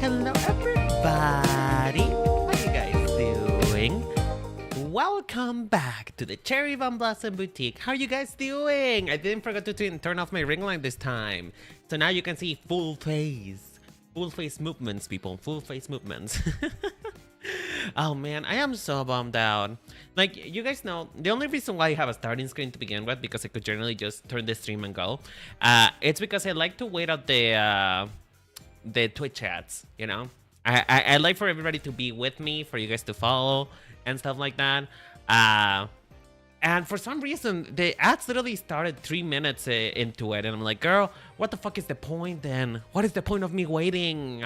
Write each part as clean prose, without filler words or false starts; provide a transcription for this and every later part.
Hello everybody! How you guys doing? Welcome back to the Cherry Van Blossom Boutique. How are you guys doing? I didn't forget to turn off my ring light this time. So now you can see full face. Full face movements, people. Full face movements. Oh man, I am so bummed out. Like, you guys know, the only reason why I have a starting screen to begin with, because I could generally just turn the stream and go, it's because I like to wait out the Twitch chats, you know? I like for everybody to be with me, for you guys to follow and stuff like that. And for some reason, the ads literally started 3 minutes into it, and I'm like, girl, what the fuck is the point then? What is the point of me waiting?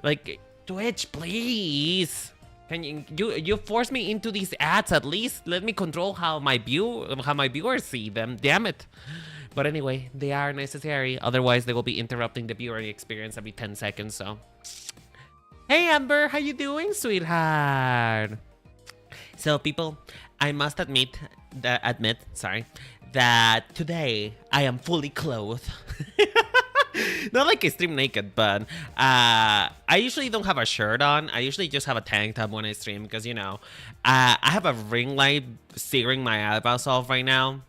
Like, Twitch, please. Can you force me into these ads at least? Let me control how my viewers see them. Damn it. But anyway, they are necessary. Otherwise, they will be interrupting the viewing experience every 10 seconds. So, hey Amber, how you doing, sweetheart? So, people, I must admit that today I am fully clothed. Not like I stream naked, but I usually don't have a shirt on. I usually just have a tank top when I stream because, you know, I have a ring light searing my eyebrows off right now.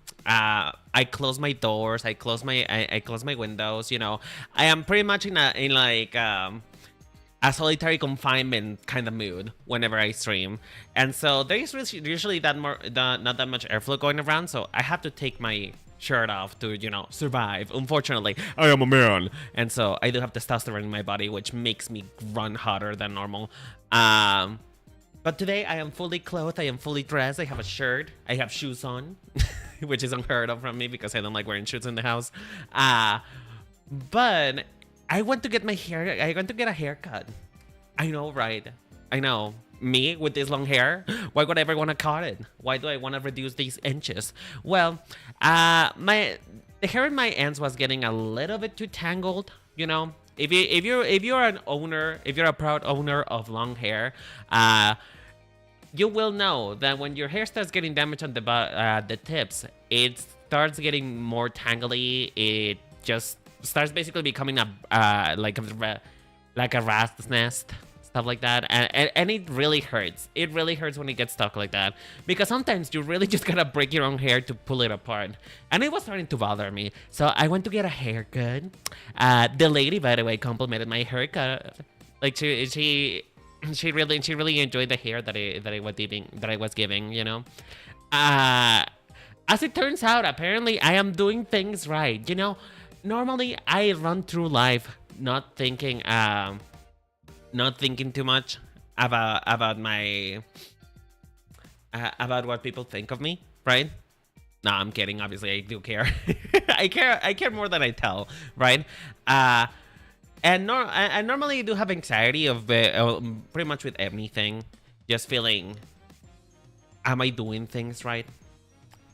I close my doors. I close my windows. You know, I am pretty much in a solitary confinement kind of mood whenever I stream, and so there is usually not that much airflow going around. So I have to take my shirt off to, you know, survive. Unfortunately, I am a man, and so I do have testosterone in my body, which makes me run hotter than normal. But today I am fully clothed. I am fully dressed. I have a shirt. I have shoes on, which is unheard of from me because I don't like wearing shoes in the house. But I want to get my hair. I want to get a haircut. I know, right? I know. Me with this long hair. Why would I ever want to cut it? Why do I want to reduce these inches? Well, the hair in my ends was getting a little bit too tangled. You know, if you're an owner, if you're a proud owner of long hair, you will know that when your hair starts getting damaged on the tips, it starts getting more tangly. It just starts basically becoming a like a rat's nest, stuff like that, and it really hurts. It really hurts when it gets stuck like that, because sometimes you really just gotta break your own hair to pull it apart, and it was starting to bother me. So I went to get a haircut. The lady, by the way, complimented my haircut. Like she really enjoyed the hair that I was giving, you know. As it turns out, apparently I am doing things right, you know. Normally I run through life not thinking too much about my about what people think of me, right? No, I'm kidding. Obviously, I do care. I care more than I tell, right? And I normally do have anxiety of pretty much with anything, just feeling, am I doing things right?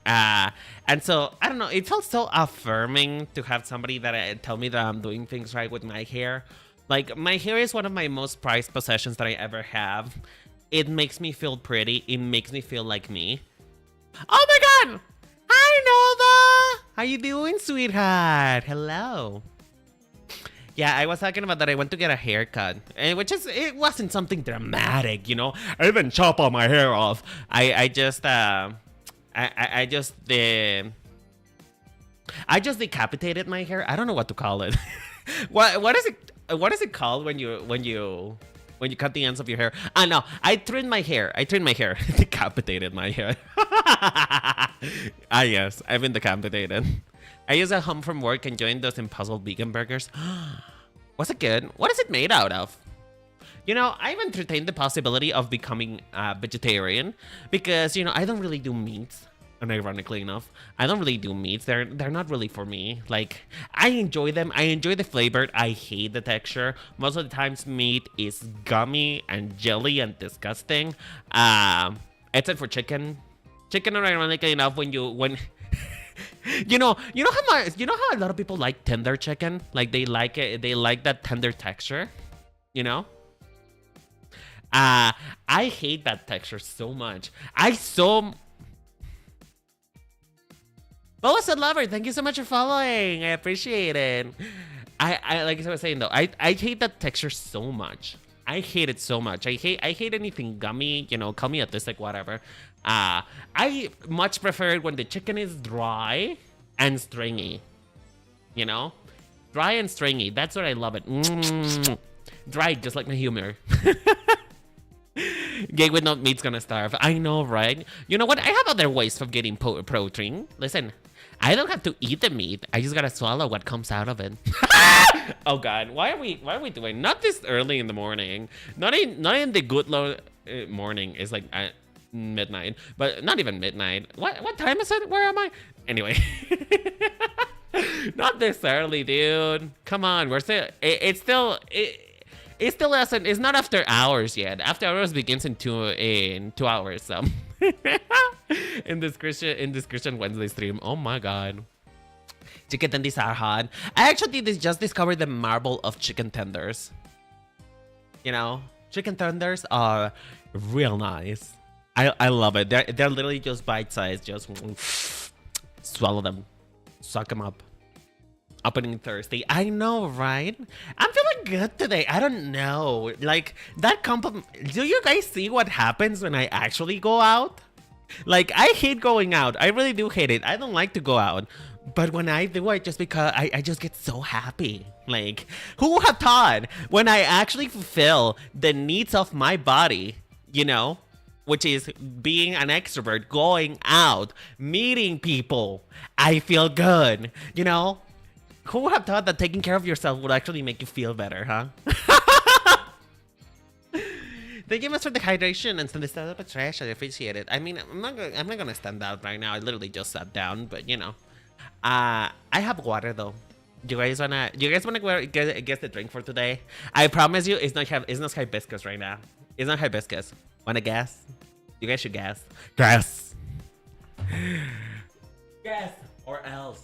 And so I don't know. It felt so affirming to have somebody that tell me that I'm doing things right with my hair. Like, my hair is one of my most prized possessions that I ever have. It makes me feel pretty. It makes me feel like me. Oh my god! Hi, Nova! How you doing, sweetheart? Hello. Yeah, I was talking about that I went to get a haircut, it wasn't something dramatic, you know? I didn't chop all my hair off. I just decapitated my hair. I don't know what to call it. What is it called when you cut the ends of your hair? No, I trimmed my hair. Decapitated my hair. Yes, I've been decapitated. I used a home from work and joined those Impossible vegan burgers. Was it good? What is it made out of? You know, I've entertained the possibility of becoming a vegetarian because, you know, I don't really do meats. And ironically enough, I don't really do meats. They're not really for me. Like, I enjoy them. I enjoy the flavor. I hate the texture. Most of the times, meat is gummy and jelly and disgusting. Except for chicken. Chicken, ironically enough, when you know how a lot of people like tender chicken? Like, they like it. They like that tender texture. You know. I hate that texture so much. Boa said lover, thank you so much for following. I appreciate it. I like I was saying though, I hate that texture so much. I hate it so much. I hate anything gummy, you know, call me autistic, whatever. I much prefer it when the chicken is dry and stringy. You know? Dry and stringy. That's what I love it. Dry, just like my humor. Gay with no meat's gonna starve. I know, right? You know what? I have other ways of getting protein. Listen, I don't have to eat the meat. I just gotta swallow what comes out of it. Oh God, why are we doing? Not this early in the morning. Not in the good morning. It's like midnight, but not even midnight. What time is it? Where am I? Anyway. Not this early, dude. Come on, we're still. It's still. It still hasn't. It's not after hours yet. After hours begins in 2 hours. So in this Christian Wednesday stream. Oh my god, chicken tenders are hot. I actually just discovered the marvel of chicken tenders. You know, chicken tenders are real nice. I love it. They're literally just bite sized. Just swallow them, suck them up. Opening Thursday. I know, right? I'm feeling good today. I don't know. Like, that compliment. Do you guys see what happens when I actually go out? Like, I hate going out. I really do hate it. I don't like to go out. But when I do, I just get so happy. Like, who would have thought when I actually fulfill the needs of my body, you know, which is being an extrovert, going out, meeting people, I feel good, you know? Who would have thought that taking care of yourself would actually make you feel better, huh? Thank you much for the hydration and the stand up at trash. I appreciate it. I mean, I'm not gonna stand out right now. I literally just sat down, but you know, I have water though. You guys wanna guess the drink for today? I promise you, it's not hibiscus right now. It's not hibiscus. Wanna guess? You guys should guess. Guess. Guess or else.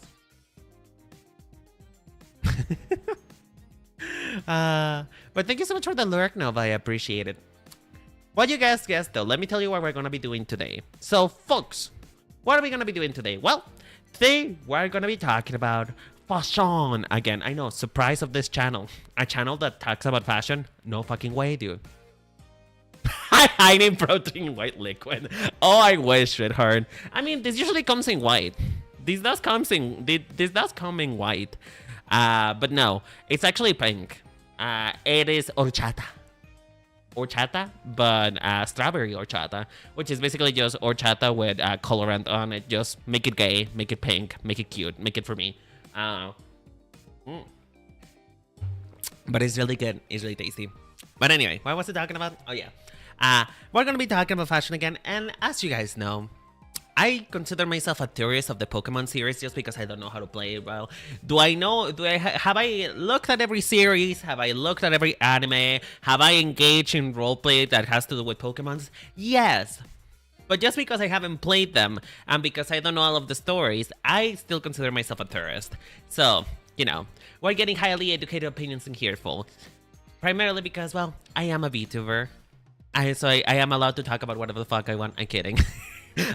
But thank you so much for the lurk, Nova. I appreciate it. What you guys guessed though, let me tell you what we're gonna be doing today. So, folks, what are we gonna be doing today? Well, today we're gonna be talking about fashion again. I know, surprise of this channel, a channel that talks about fashion. No fucking way, dude. Hiding protein white liquid. Oh, I wish it hurt. I mean, this usually comes in white. This does come in white. But no, it's actually pink. It is horchata. Horchata, but strawberry horchata, which is basically just horchata with colorant on it. Just make it gay, make it pink, make it cute, make it for me. But it's really good. It's really tasty. But anyway, what was I talking about? Oh yeah. We're gonna be talking about fashion again, and as you guys know, I consider myself a tourist of the Pokemon series just because I don't know how to play it well. Have I looked at every series? Have I looked at every anime? Have I engaged in roleplay that has to do with Pokemons? Yes. But just because I haven't played them and because I don't know all of the stories, I still consider myself a tourist. So, you know, we're getting highly educated opinions in here, folks. Primarily because, well, I am a Vtuber. So I am allowed to talk about whatever the fuck I want. I'm kidding.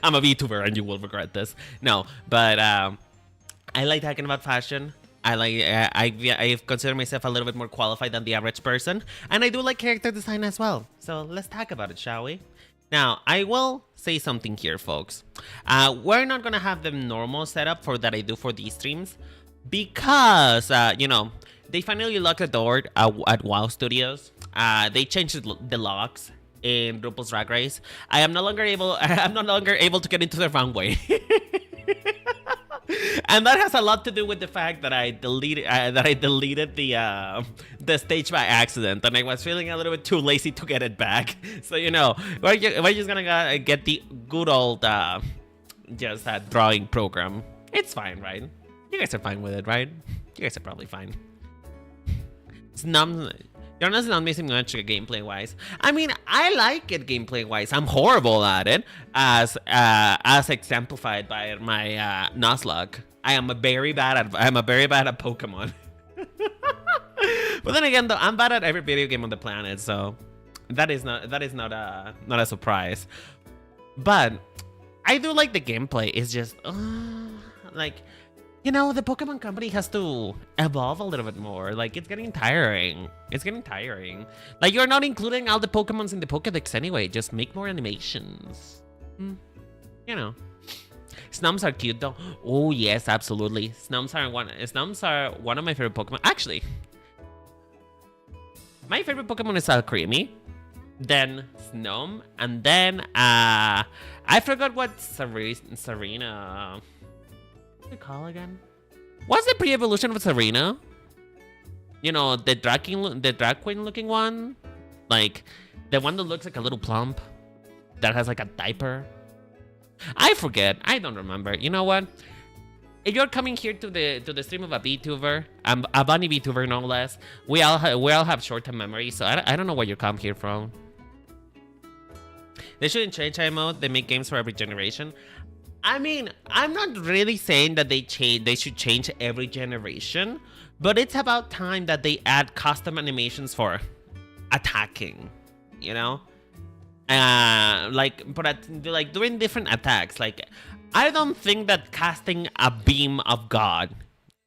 I'm a Vtuber and you will regret this. No, but I like talking about fashion. I consider myself a little bit more qualified than the average person. And I do like character design as well. So let's talk about it, shall we? Now, I will say something here, folks. We're not going to have the normal setup that I do for these streams. Because, you know, they finally locked the door at WoW Studios. They changed the locks in RuPaul's Drag Race. I'm no longer able to get into the runway. And that has a lot to do with the fact that I deleted the stage by accident, and I was feeling a little bit too lazy to get it back. So you know, we're just gonna get the good old drawing program. It's fine, right? You guys are fine with it, right? You guys are probably fine. You're not missing much gameplay-wise. I mean, I like it gameplay-wise. I'm horrible at it, as exemplified by my Nuzlocke. I am very bad at Pokemon. But then again, though, I'm bad at every video game on the planet, so that is not a surprise. But I do like the gameplay. It's just like, you know, the Pokemon Company has to evolve a little bit more. Like, it's getting tiring. Like, you're not including all the Pokemons in the Pokedex anyway. Just make more animations. You know. Snums are cute, though. Oh, yes, absolutely. Snums are one of my favorite Pokemon. Actually, my favorite Pokemon is Creamy, then Snum, and then, I forgot what Serena... What do you call again? What's the pre-evolution of Serena? You know, the drag queen looking one? Like, the one that looks like a little plump, that has like a diaper. I forget. I don't remember. You know what? If you're coming here to the stream of a Vtuber, a bunny Vtuber no less, we all have short-term memory, so I don't know where you come here from. They shouldn't change IMO. They make games for every generation. I mean, I'm not really saying that they should change every generation, but it's about time that they add custom animations for attacking, you know? Like doing different attacks. Like, I don't think that casting a beam of God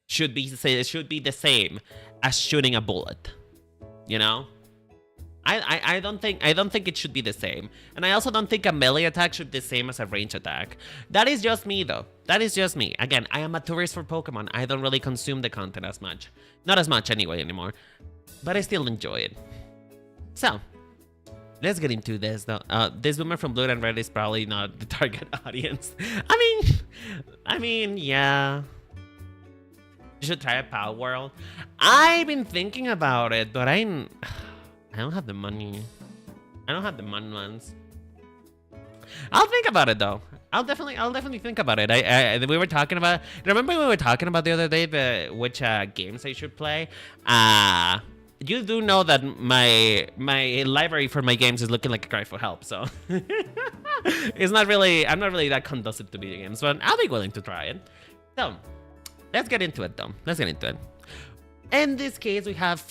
should be the same as shooting a bullet, you know? I don't think it should be the same. And I also don't think a melee attack should be the same as a range attack. That is just me, though. That is just me. Again, I am a tourist for Pokemon. I don't really consume the content as much. Not as much anyway anymore. But I still enjoy it. So, let's get into this, though. This woman from Blue and Red is probably not the target audience. I mean, yeah. You should try a Power World. I've been thinking about it, but I don't have the money. I don't have the money ones. I'll think about it though. I'll definitely think about it. We were talking about. Remember we were talking about the other day which games I should play. You do know that my library for my games is looking like a cry for help. So it's not really. I'm not really that conducive to video games, but I'll be willing to try it. So let's get into it, though. Let's get into it. In this case, we have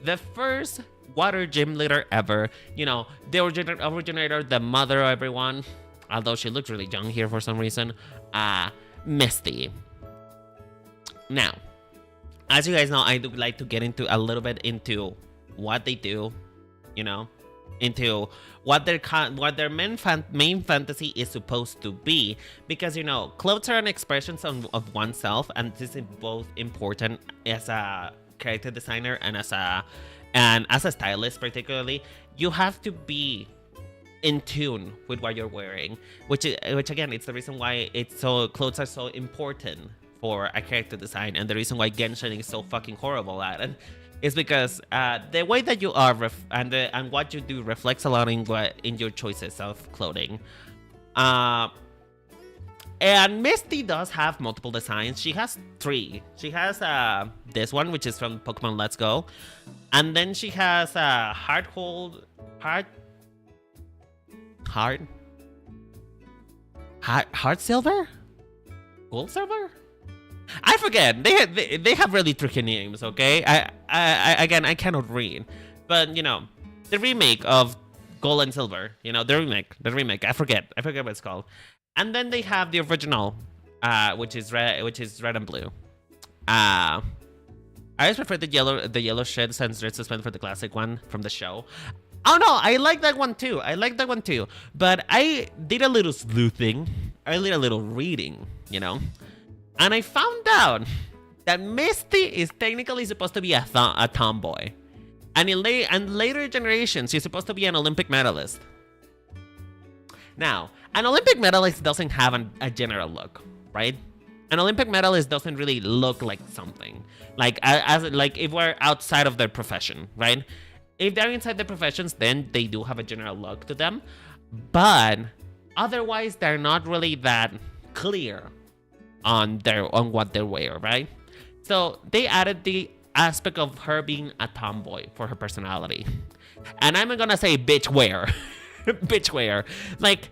the first water gym leader ever. You know, the originator, the mother of everyone. Although she looks really young here for some reason. Misty. Now, as you guys know, I do like to get into a little bit into what they do, you know, into what their main fantasy is supposed to be, because you know, clothes are an expression of oneself, and this is both important as a character designer and as a stylist. Particularly, you have to be in tune with what you're wearing, which again, it's the reason why clothes are so important for a character design, and the reason why Genshin is so fucking horrible at it is because the way that you are and what you do reflects a lot in your choices of clothing. And Misty does have multiple designs. She has 3. She has this one, which is from Pokemon Let's Go, and then she has Heart Silver? Gold Silver? I forget. They have really tricky names, okay? I cannot read. But, you know, the remake of Gold and Silver, you know, the remake. I forget what it's called. And then they have the original, which is red and blue. I always prefer the yellow shade since they're suspended for the classic one from the show. Oh no, I like that one too. But I did a little sleuthing. I did a little reading, you know. And I found out that Misty is technically supposed to be a tomboy. And in later generations, she's supposed to be an Olympic medalist. Now, an Olympic medalist doesn't have a general look, right? An Olympic medalist doesn't really look like something. Like if we're outside of their profession, right? If they're inside their professions, then they do have a general look to them. But otherwise, they're not really that clear on what they wear, right? So they added the aspect of her being a tomboy for her personality. And I'm gonna say bitch wear. Bitch wear. Like,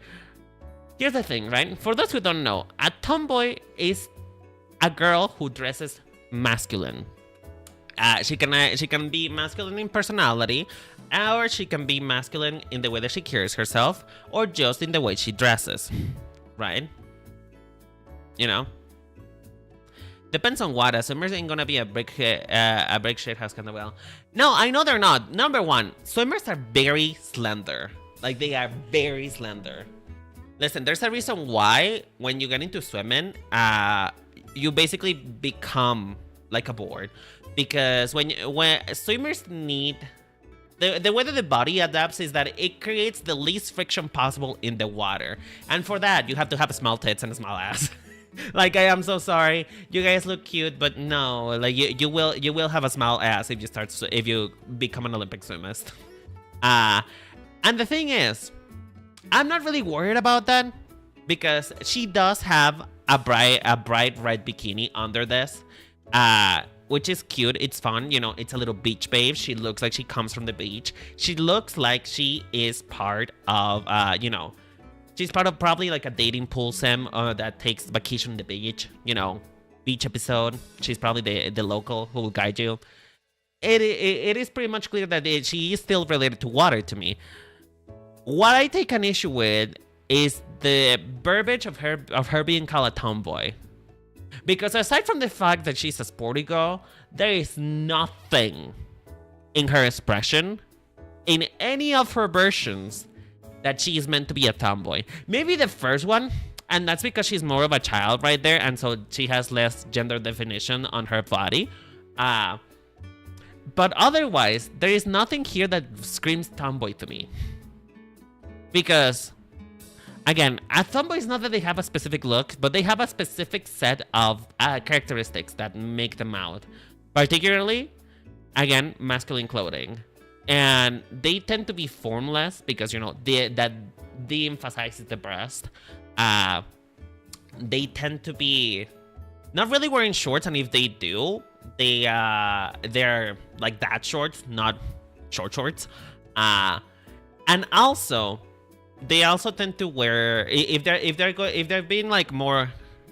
here's the thing, right? For those who don't know, a tomboy is a girl who dresses masculine. She can be masculine in personality, or she can be masculine in the way that she carries herself, or just in the way she dresses, right? You know, depends on what. Swimmers ain't gonna be a brick shit house kind of well. No, I know they're not. Number one, swimmers are very slender. Like, they are very slender. Listen, there's a reason why when you get into swimming, you basically become like a board. Because when swimmers need... The way that the body adapts is that it creates the least friction possible in the water. And for that, you have to have small tits and a small ass. Like, I am so sorry. You guys look cute, but no. Like, you will have a small ass if you become an Olympic swimmist. And the thing is, I'm not really worried about that. Because she does have a bright red bikini under this. Which is cute. It's fun. You know, it's a little beach babe. She looks like she comes from the beach. She looks like she is part of, you know, she's part of probably like a dating pool sim that takes vacation on the beach, you know, beach episode. She's probably the local who will guide you. It is pretty much clear that she is still related to water to me. What I take an issue with is the verbiage of her being called a tomboy. Because aside from the fact that she's a sporty girl, there is nothing in her expression, in any of her versions, that she is meant to be a tomboy. Maybe the first one, and that's because she's more of a child right there, and so she has less gender definition on her body. But otherwise, there is nothing here that screams tomboy to me. Because... again, a tomboy is not that they have a specific look, but they have a specific set of characteristics that make them out. Particularly, again, masculine clothing. And they tend to be formless because, you know, that de-emphasizes the breast. they tend to be not really wearing shorts, and if they do, they're like that shorts, not shorts. And also, they also tend to wear, if they're being like more,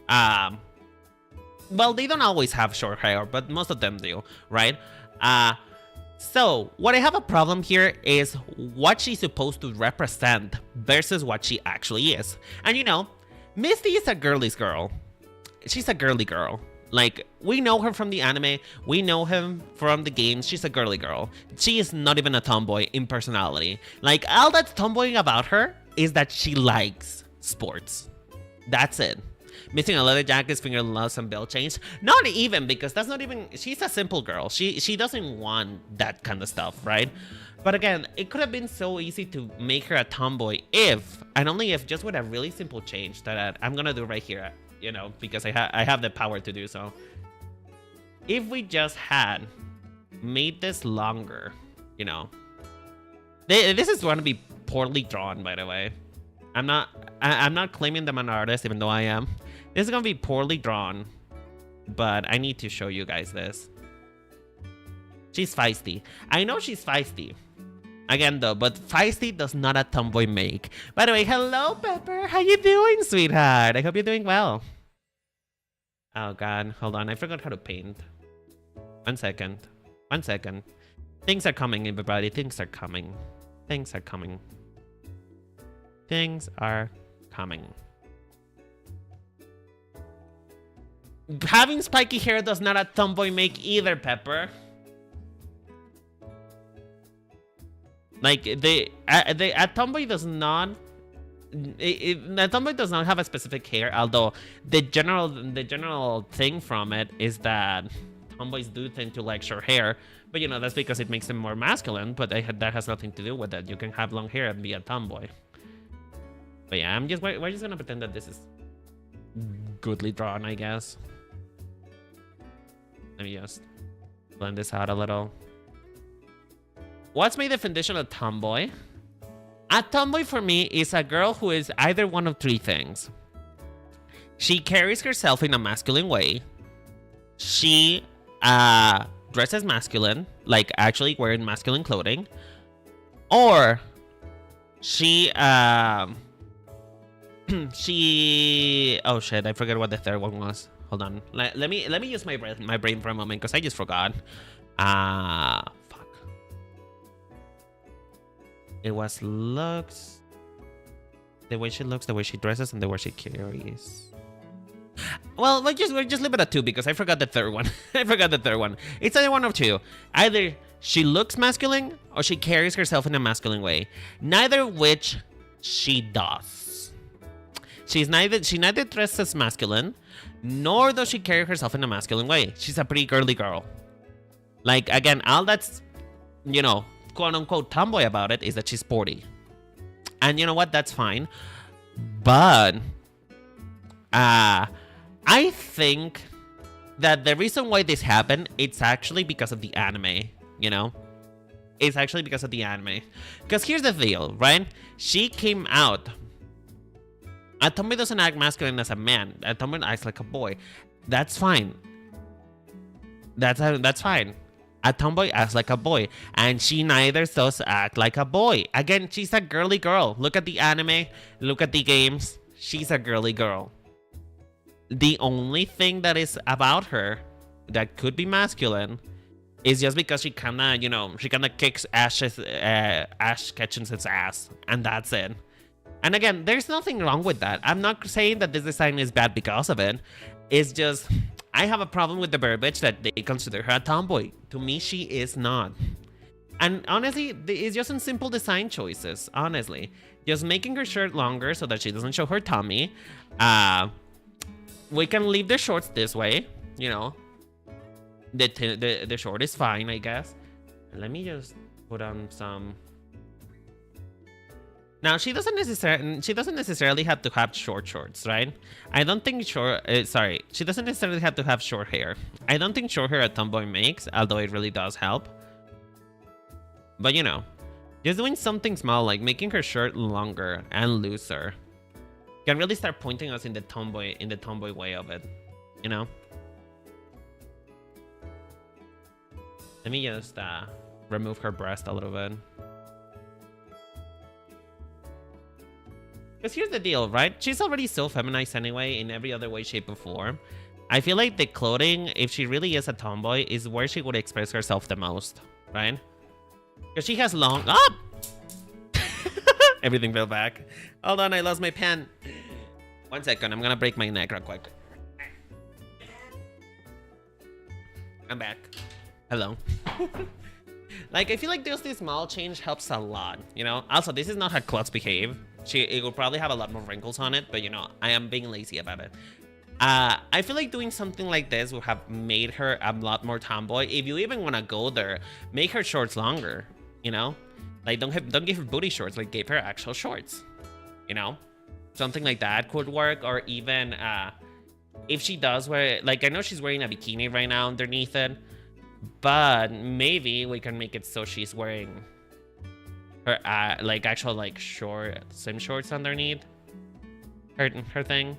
well, they don't always have short hair, but most of them do, right? So what I have a problem here is what she's supposed to represent versus what she actually is. And you know, Misty is a girly's girl. She's a girly girl. Like, we know her from the anime, we know him from the games. She's a girly girl. She is not even a tomboy in personality. Like, all that's tomboying about her is that she likes sports. That's it. Missing a leather jacket, finger gloves, and belt chains. Not even, because that's not even... She's a simple girl. She doesn't want that kind of stuff, right? But again, it could have been so easy to make her a tomboy if, and only if, just with a really simple change that I'm gonna do right here, you know, because I have the power to do so. If we just had made this longer, you know. This is going to be poorly drawn, by the way. I'm not claiming them an artist, even though I am. This is gonna be poorly drawn, but I need to show you guys this. She's feisty. I know she's feisty. Again, though, but feisty does not a tomboy make. By the way, hello, Pepper. How you doing, sweetheart? I hope you're doing well. Oh, God. Hold on. I forgot how to paint. 1 second. 1 second. Things are coming, everybody. Things are coming. Things are coming. Things are coming. Having spiky hair does not a tomboy make either, Pepper. Like, a tomboy does not... a tomboy does not have a specific hair, although the general thing from it is that tomboys do tend to like short hair. But, you know, that's because it makes them more masculine, but that has nothing to do with it. You can have long hair and be a tomboy. But yeah, we're just gonna pretend that this is goodly drawn, I guess. Let me just blend this out a little. What's my definition of tomboy? A tomboy for me is a girl who is either one of three things. She carries herself in a masculine way. She dresses masculine, like actually wearing masculine clothing. Or she oh shit, I forgot what the third one was. Hold on. Let me use my brain for a moment, because I just forgot. Fuck. It was looks, the way she looks, the way she dresses, and the way she carries. Well, we'll just leave it at 2, because I forgot the third one. I forgot the third one. It's either one of 2. Either she looks masculine or she carries herself in a masculine way. Neither which she does. She neither dresses masculine, nor does she carry herself in a masculine way. She's a pretty girly girl. Like, again, all that's, you know, quote-unquote tomboy about it is that she's sporty. And you know what? That's fine. But I think that the reason why this happened, it's actually because of the anime, you know? It's actually because of the anime. Because here's the deal, right? She came out. A tomboy doesn't act masculine as a man. A tomboy acts like a boy. That's fine. That's fine. A tomboy acts like a boy. And she neither does act like a boy. Again, she's a girly girl. Look at the anime. Look at the games. She's a girly girl. The only thing that is about her that could be masculine is just because she kinda, you know, she kinda kicks Ash Ketchum's ass. And that's it. And again, there's nothing wrong with that. I'm not saying that this design is bad because of it. It's just, I have a problem with the verbiage that they consider her a tomboy. To me, she is not. And honestly, it's just in simple design choices, honestly. Just making her shirt longer so that she doesn't show her tummy. We can leave the shorts this way, you know. The short is fine, I guess. Let me just put on some... Now, she doesn't necessarily have to have short shorts, right? I don't think she doesn't necessarily have to have short hair. I don't think short hair a tomboy makes, although it really does help. But you know, just doing something small like making her shirt longer and looser can really start pointing us in the tomboy way of it, you know. Let me just remove her breast a little bit. Because here's the deal, right? She's already so feminized anyway in every other way, shape, or form. I feel like the clothing, if she really is a tomboy, is where she would express herself the most, right? Because she has long... Oh! Everything fell back. Hold on, I lost my pen. 1 second, I'm gonna break my neck real quick. I'm back. Hello. Like, I feel like just this small change helps a lot, you know? Also, this is not how clothes behave. It will probably have a lot more wrinkles on it, but, you know, I am being lazy about it. I feel like doing something like this would have made her a lot more tomboy. If you even want to go there, make her shorts longer, you know? Like, don't give her booty shorts, like, give her actual shorts, you know? Something like that could work, or even, if she does wear, like, I know she's wearing a bikini right now underneath it, but maybe we can make it so she's wearing her, like, actual, like, short swim shorts underneath her thing.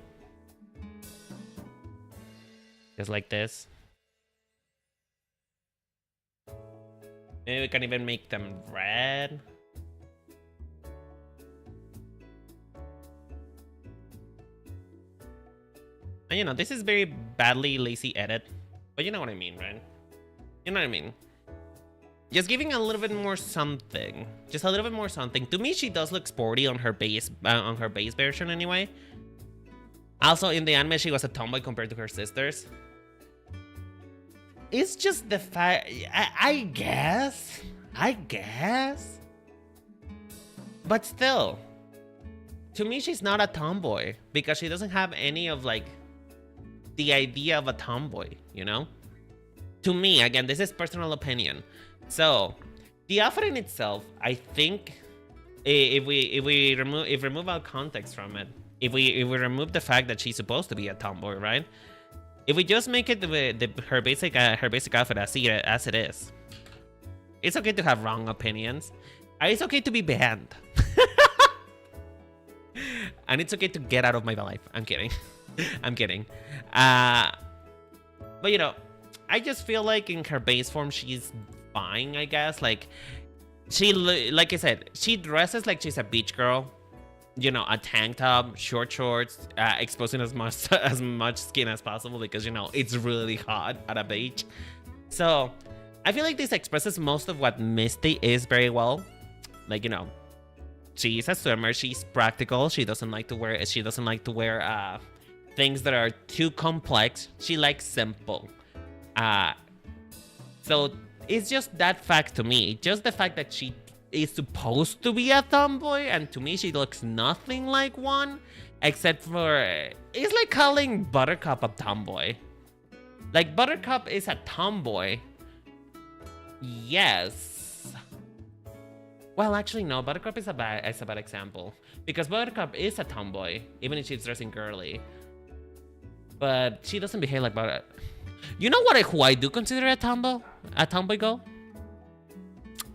Just like this. Maybe we can even make them red. And, you know, this is very badly lazy edit, but you know what I mean, right? You know what I mean? Just giving a little bit more something. Just a little bit more something. To me, she does look sporty on her base version anyway. Also, in the anime, she was a tomboy compared to her sisters. It's just the fact... I guess. But still. To me, she's not a tomboy. Because she doesn't have any of, like, the idea of a tomboy, you know? To me, again, this is personal opinion. So, the outfit in itself, I think, if we remove our context from it, if we remove the fact that she's supposed to be a tomboy, right? If we just make it her basic outfit as it is, it's okay to have wrong opinions. It's okay to be banned, and it's okay to get out of my life. I'm kidding, I'm kidding. But you know, I just feel like in her base form, she's fine. I guess like like I said, she dresses like she's a beach girl. You know, a tank top, short shorts, exposing as much skin as possible because, you know, it's really hot at a beach. So I feel like this expresses most of what Misty is very well. Like, you know, she's a swimmer, she's practical, she doesn't like to wear things that are too complex. She likes simple. So it's just that fact to me, just the fact that she is supposed to be a tomboy, and to me she looks nothing like one, except for it's like calling Buttercup a tomboy. Like, Buttercup is a tomboy, yes. Well, actually no, Buttercup is a bad example, because Buttercup is a tomboy even if she's dressing girly, but she doesn't behave like Butter. You know what? Who I do consider a tomboy girl?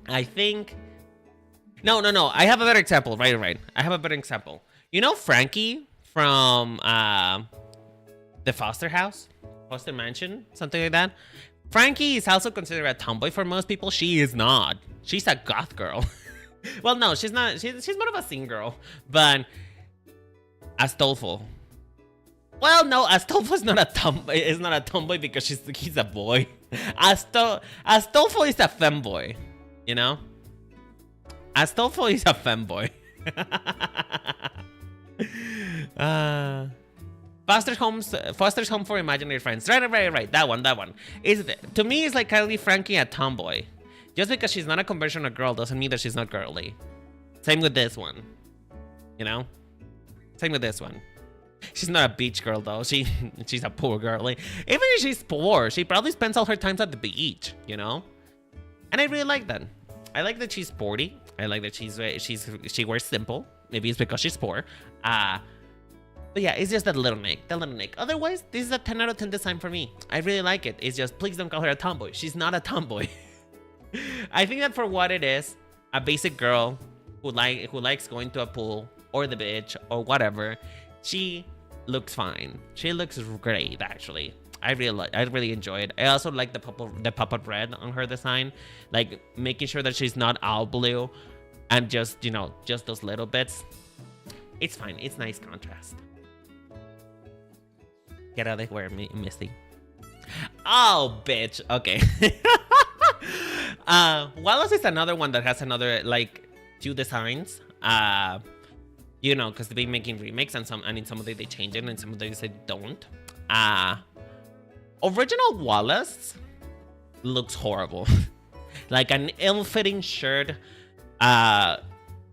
I think. No. I have a better example. Right. I have a better example. You know Frankie from the Foster Mansion, something like that? Frankie is also considered a tomboy for most people. She is not. She's a goth girl. Well, no, she's not. She's more of a scene girl. But Astolfo. Well, no, Astolfo is not a tomboy. Is not a tomboy because he's a boy. Astolfo is a femboy. You know? Astolfo is a femboy. Foster's Home for Imaginary Friends. Right. That one. To me, it's like Kylie Frankie a tomboy. Just because she's not a conventional girl doesn't mean that she's not girly. Same with this one. You know? Same with this one. She's not a beach girl though. She's a poor girly. Even if she's poor, she probably spends all her times at the beach. You know? And I really like that. I like that she's sporty. I like that she wears simple. Maybe it's because she's poor. But yeah, it's just that little nick. Otherwise, this is a 10 out of 10 design for me. I really like it. It's just, please don't call her a tomboy. She's not a tomboy. I think that for what it is, a basic girl who likes going to a pool or the beach or whatever, She looks fine. She looks great, actually. I really enjoy it. I also like the pop-up red on her design, like making sure that she's not all blue, and just, you know, just those little bits. It's fine. It's nice contrast. Get out of here, Misty. Oh, bitch. Okay. Wallace is another one that has another, like, 2 designs. You know, because they've been making remakes, and in some of them they change it, and some of them they don't. Original Wallace looks horrible. Like an ill-fitting shirt,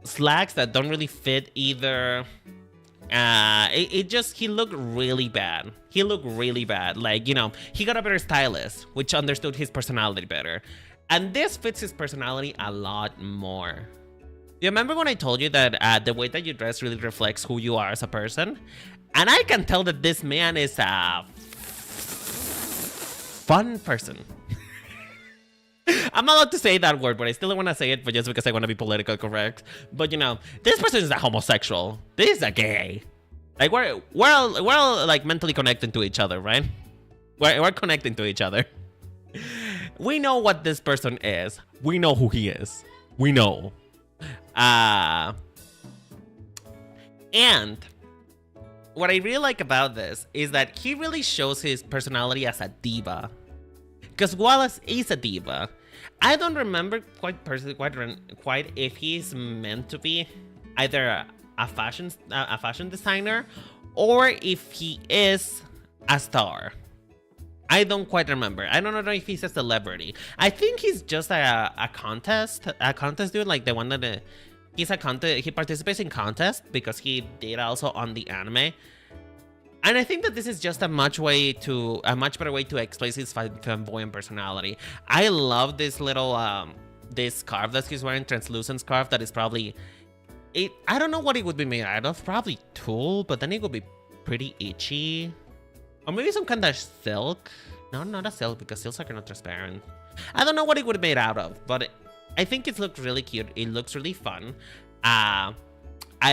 slacks that don't really fit either. He looked really bad. He looked really bad. Like, you know, he got a better stylist, which understood his personality better. And this fits his personality a lot more. You remember when I told you that the way that you dress really reflects who you are as a person? And I can tell that this man is a fun person. I'm not allowed to say that word, but I still want to say it, but just because I want to be politically correct. But, you know, this person is a homosexual. This is a gay. Like, we're all like mentally connected to each other, right? We're connecting to each other. We know what this person is. We know who he is. We know. And what I really like about this is that he really shows his personality as a diva. Because Wallace is a diva. I don't remember quite if he's meant to be either a fashion designer or if he is a star. I don't quite remember. I don't know if he's a celebrity. I think he's just a contest dude, like the one that he's a contest. He participates in contests because he did also on the anime. And I think that this is just a much better way to express his flamboyant personality. I love this little this scarf that he's wearing, translucent scarf that is probably I don't know what it would be made out of. Probably tulle, but then it would be pretty itchy. Or maybe some kind of silk. No, not a silk, because silks are kind of transparent. I don't know what it would be made out of, but I think it looks really cute. It looks really fun. I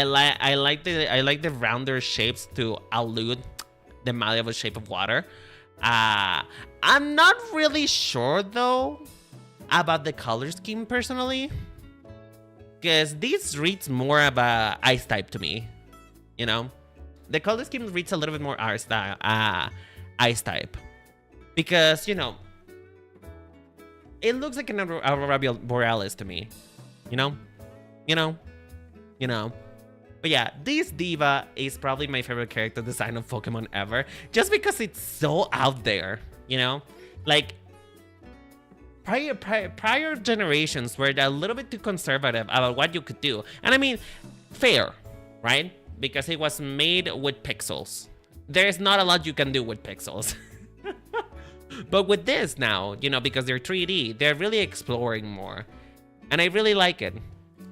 like the rounder shapes to allude the malleable shape of water. I'm not really sure though about the color scheme personally, because this reads more of a ice type to me. You know, the color scheme reads a little bit more ice type, because, you know, it looks like an Aurora Borealis to me. You know. But yeah, this diva is probably my favorite character design of Pokemon ever, just because it's so out there, you know? Like, prior generations were a little bit too conservative about what you could do. And I mean, fair, right? Because it was made with pixels. There's not a lot you can do with pixels. But with this now, you know, because they're 3D, they're really exploring more. And I really like it.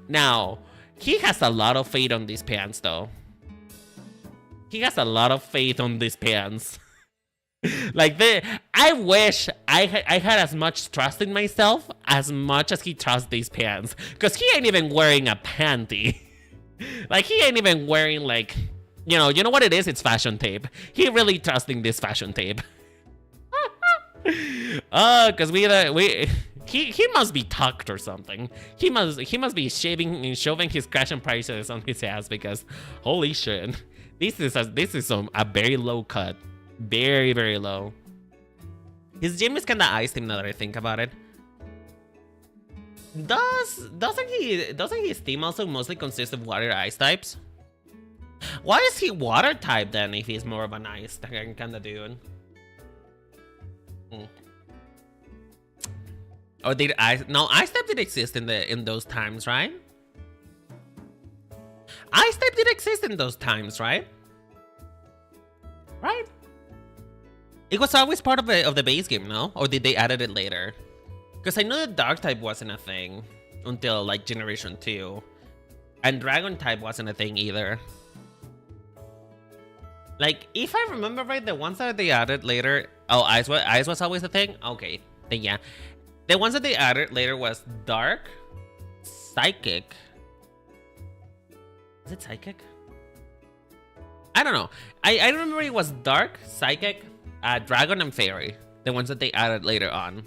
Now, he has a lot of faith on these pants, though. He has a lot of faith on these pants. Like, I wish I had as much trust in myself as much as he trusts these pants. Because he ain't even wearing a panty. Like, he ain't even wearing, like, you know what it is? It's fashion tape. He really trusting this fashion tape. Because he must be tucked or something. He must be shoving his crash and prices on his ass, because holy shit, this is a very low cut, very, very low. His gym is kind of ice team now that I think about it. Doesn't his team also mostly consist of water ice types? Why is he water type then if he's more of an ice kind of dude? Or did ice type did exist in those times, right? Ice type did exist in those times, right? Right? It was always part of the base game, no? Or did they added it later? Because I know that dark type wasn't a thing until like generation 2. And dragon type wasn't a thing either. Like, if I remember right, the ones that they added later... Oh, ice was always a thing? Okay, then yeah. The ones that they added later was dark, psychic. Is it psychic? I don't know. I remember it was Dark, Psychic, Dragon, and Fairy. The ones that they added later on.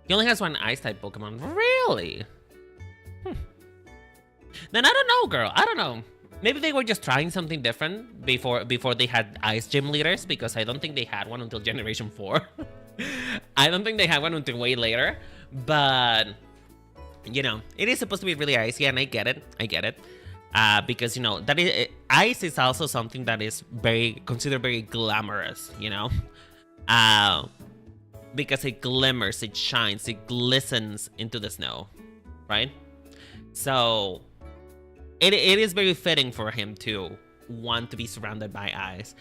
He only has one Ice-type Pokemon. Really? Then I don't know, girl. I don't know. Maybe they were just trying something different before they had Ice Gym leaders, because I don't think they had one until Generation 4. I don't think they had one until way later. But, you know, it is supposed to be really icy, and I get it. Because, you know, that is, ice is also something that is considered very glamorous, you know? Because it glimmers, it shines, it glistens into the snow, right? So it is very fitting for him to want to be surrounded by ice.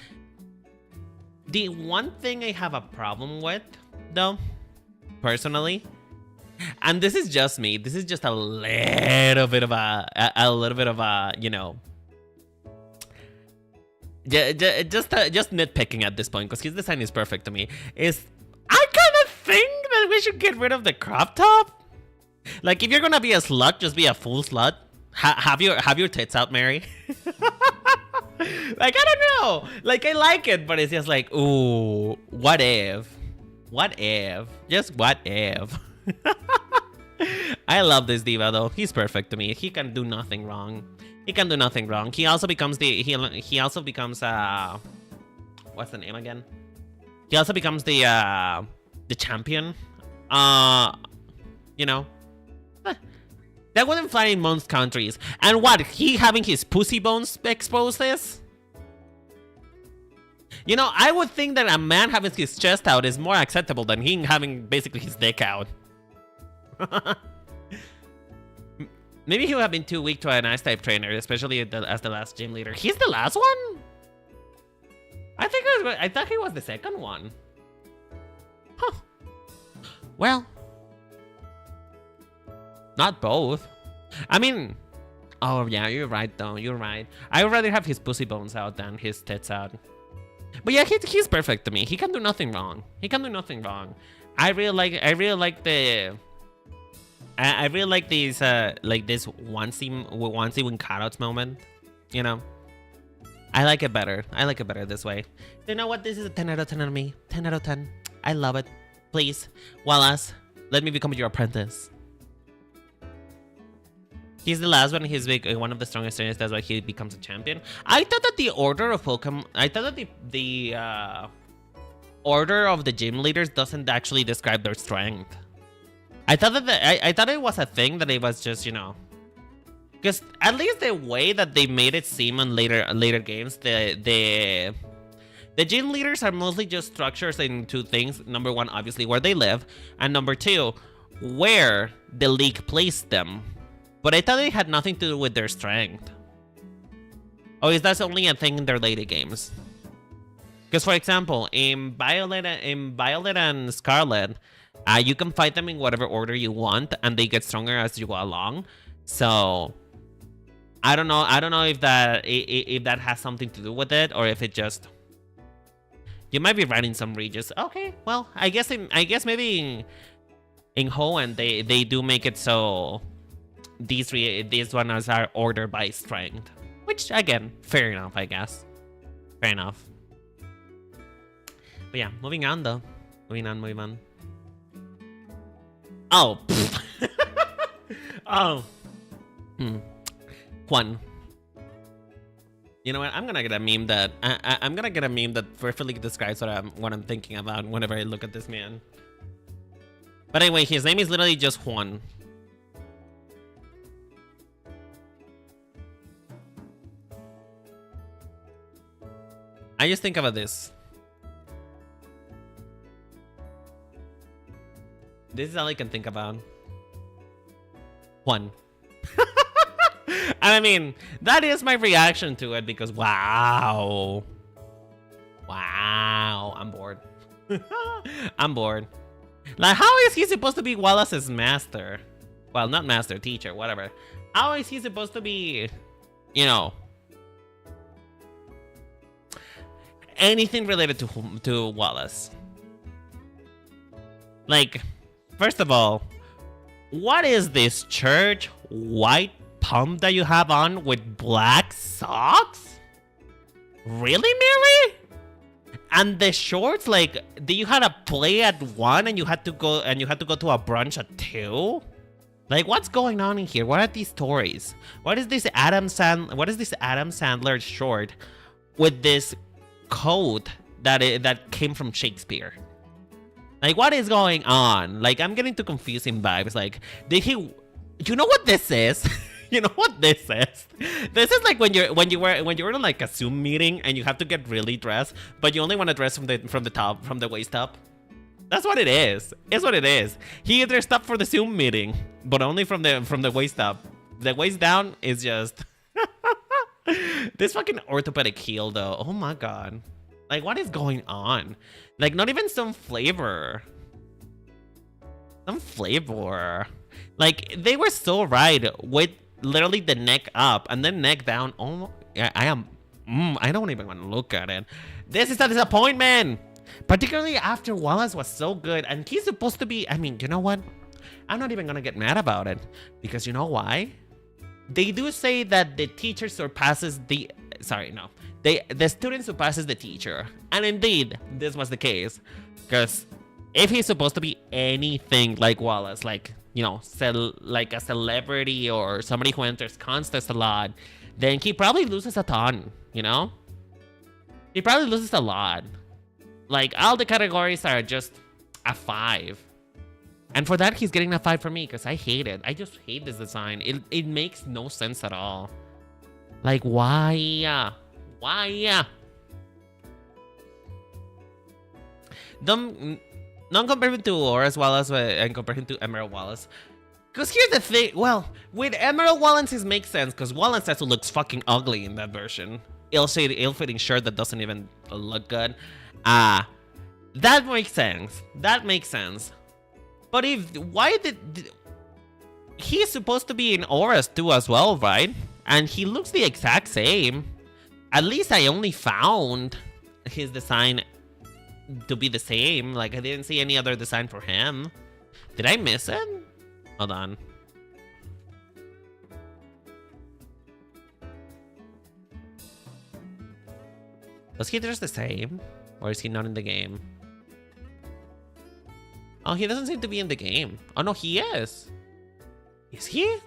The one thing I have a problem with, though, personally, and this is just me, this is just a little bit of a, you know, just nitpicking at this point, because his design is perfect to me, is I kind of think that we should get rid of the crop top. Like, if you're gonna be a slut, just be a full slut. Have your tits out, Mary. Like, I don't know. Like, I like it, but it's just like, ooh, what if? What if? Just what if? I love this diva, though. He's perfect to me. He can do nothing wrong. He can do nothing wrong. He also becomes he also becomes what's the name again? He also becomes the champion. You know. That wouldn't fly in most countries. And what, he having his pussy bones exposed is? You know, I would think that a man having his chest out is more acceptable than him having basically his dick out. Maybe he would have been too weak to an Ice-type trainer, especially as the last gym leader. He's the last one? I thought he was the second one. Huh. Well. Not both. I mean, oh yeah, you're right though. You're right. I would rather have his pussy bones out than his tits out. But yeah, he's perfect to me. He can do nothing wrong. He can do nothing wrong. I really like these like this onesie with cutouts moment. You know, I like it better. I like it better this way. You know what? This is a 10 out of 10 on me. 10 out of 10. I love it. Please, Wallace, let me become your apprentice. He's the last one. He's one of the strongest trainers. That's why he becomes a champion. I thought that the order of Pokemon... I thought that the order of the gym leaders doesn't actually describe their strength. I thought that I thought it was a thing that it was just, you know... Because at least the way that they made it seem in later games, the gym leaders are mostly just structures into things. Number one, obviously, where they live. And number two, where the league placed them. But I thought it had nothing to do with their strength. Oh, is that only a thing in their later games? Because, for example, in Violet and Scarlet, you can fight them in whatever order you want, and they get stronger as you go along. So, I don't know if that has something to do with it, or if it just... You might be right in some regions. Okay, well, I guess maybe in Hoenn they do make it so... These ones are ordered by strength, which again, fair enough, I guess. Fair enough. But yeah, moving on though. Moving on. Oh. Oh. Juan. You know what? I'm gonna get a meme that I'm gonna get a meme that perfectly describes what I'm thinking about whenever I look at this man. But anyway, his name is literally just Juan. I just think about this. This is all I can think about. One. And I mean, that is my reaction to it because wow. Wow, I'm bored. I'm bored. Like, how is he supposed to be Wallace's master? Well, not master, teacher, whatever. How is he supposed to be, you know, anything related to Wallace? Like, first of all, what is this church white pump that you have on with black socks? Really, Mary? And the shorts, like, you had to play at 1 and you had to go to a brunch at 2? Like, what's going on in here? What are these stories? What is this Adam Sandler short with this coat that came from Shakespeare? Like, what is going on? Like, I'm getting too confusing vibes. Like, you know what this is? You know what this is? This is like when you're in like a Zoom meeting and you have to get really dressed, but you only want to dress from the waist up. That's what it is. It's what it is. He dressed up for the Zoom meeting, but only from the waist up. The waist down is just this fucking orthopedic heel though. Oh my god. Like, what is going on? Like, not even some flavor. Some flavor. Like, they were so right with literally the neck up and then neck down. Oh, I don't even want to look at it. This is a disappointment. Particularly after Wallace was so good. And he's supposed to be, I mean, you know what? I'm not even going to get mad about it. Because you know why? They do say that the teacher surpasses the... Sorry, no. The student surpasses the teacher. And indeed, this was the case. Because if he's supposed to be anything like Wallace, like, you know, like a celebrity or somebody who enters contests a lot, then he probably loses a ton, you know? He probably loses a lot. Like, all the categories are just a 5. And for that, he's getting a 5 for me because I hate it. I just hate this design. It makes no sense at all. Like, why? Why? Don't compare him to Horace Wallace and compare him to Emerald Wallace. Because here's the thing. Well, with Emerald Wallace, it makes sense because Wallace actually looks fucking ugly in that version. Ill-fitting shirt that doesn't even look good. That makes sense. That makes sense. But he's supposed to be in Auras too as well, right? And he looks the exact same. At least I only found his design to be the same. Like, I didn't see any other design for him. Did I miss it? Hold on. Was he dressed the same? Or is he not in the game? Oh, he doesn't seem to be in the game. Oh, no, he is. Is he?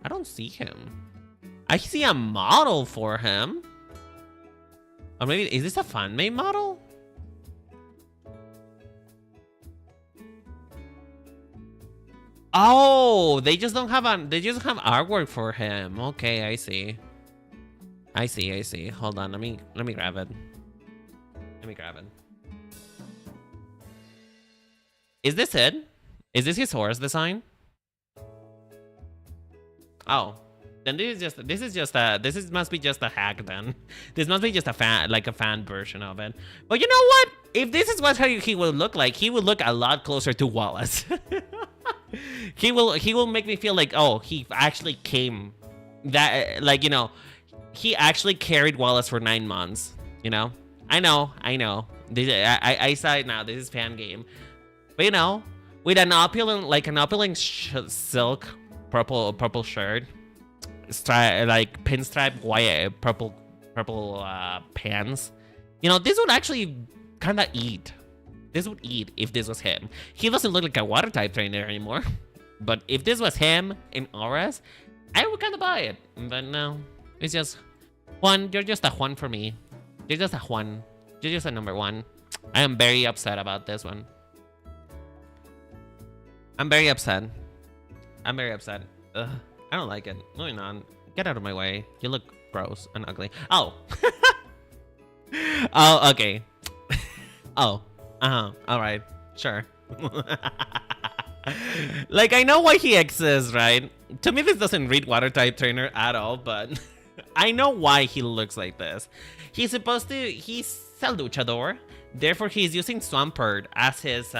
I don't see him. I see a model for him. Or maybe, is this a fan-made model? Oh, they just don't have artwork for him. Okay, I see. I see. Hold on, let me grab it. Let me grab it. Is this it? Is this his horse design? Oh, then this must be just a hack then. This must be just a fan version of it. But you know what? If this is what he will look like, he will look a lot closer to Wallace. He will make me feel like, oh, he actually came that, like, you know, he actually carried Wallace for 9 months, you know? I know. I saw it now. This is fan game. But, you know, with an opulent silk purple shirt, like pinstripe white purple pants, you know, this would actually kind of eat. This would eat if this was him. He doesn't look like a Watertype trainer anymore. But if this was him in Auras, I would kind of buy it. But no, it's just Juan. You're just a Juan for me. You're just a Juan. You're just a number 1. I am very upset about this one. I'm very upset. Ugh, I don't like it. Moving on. Get out of my way. You look gross and ugly. Oh. Oh, okay. Oh. All right. Sure. Like, I know why he exists, right? To me, this doesn't read Watertype trainer at all, but I know why he looks like this. He's a luchador. Therefore, he's using Swampert as his,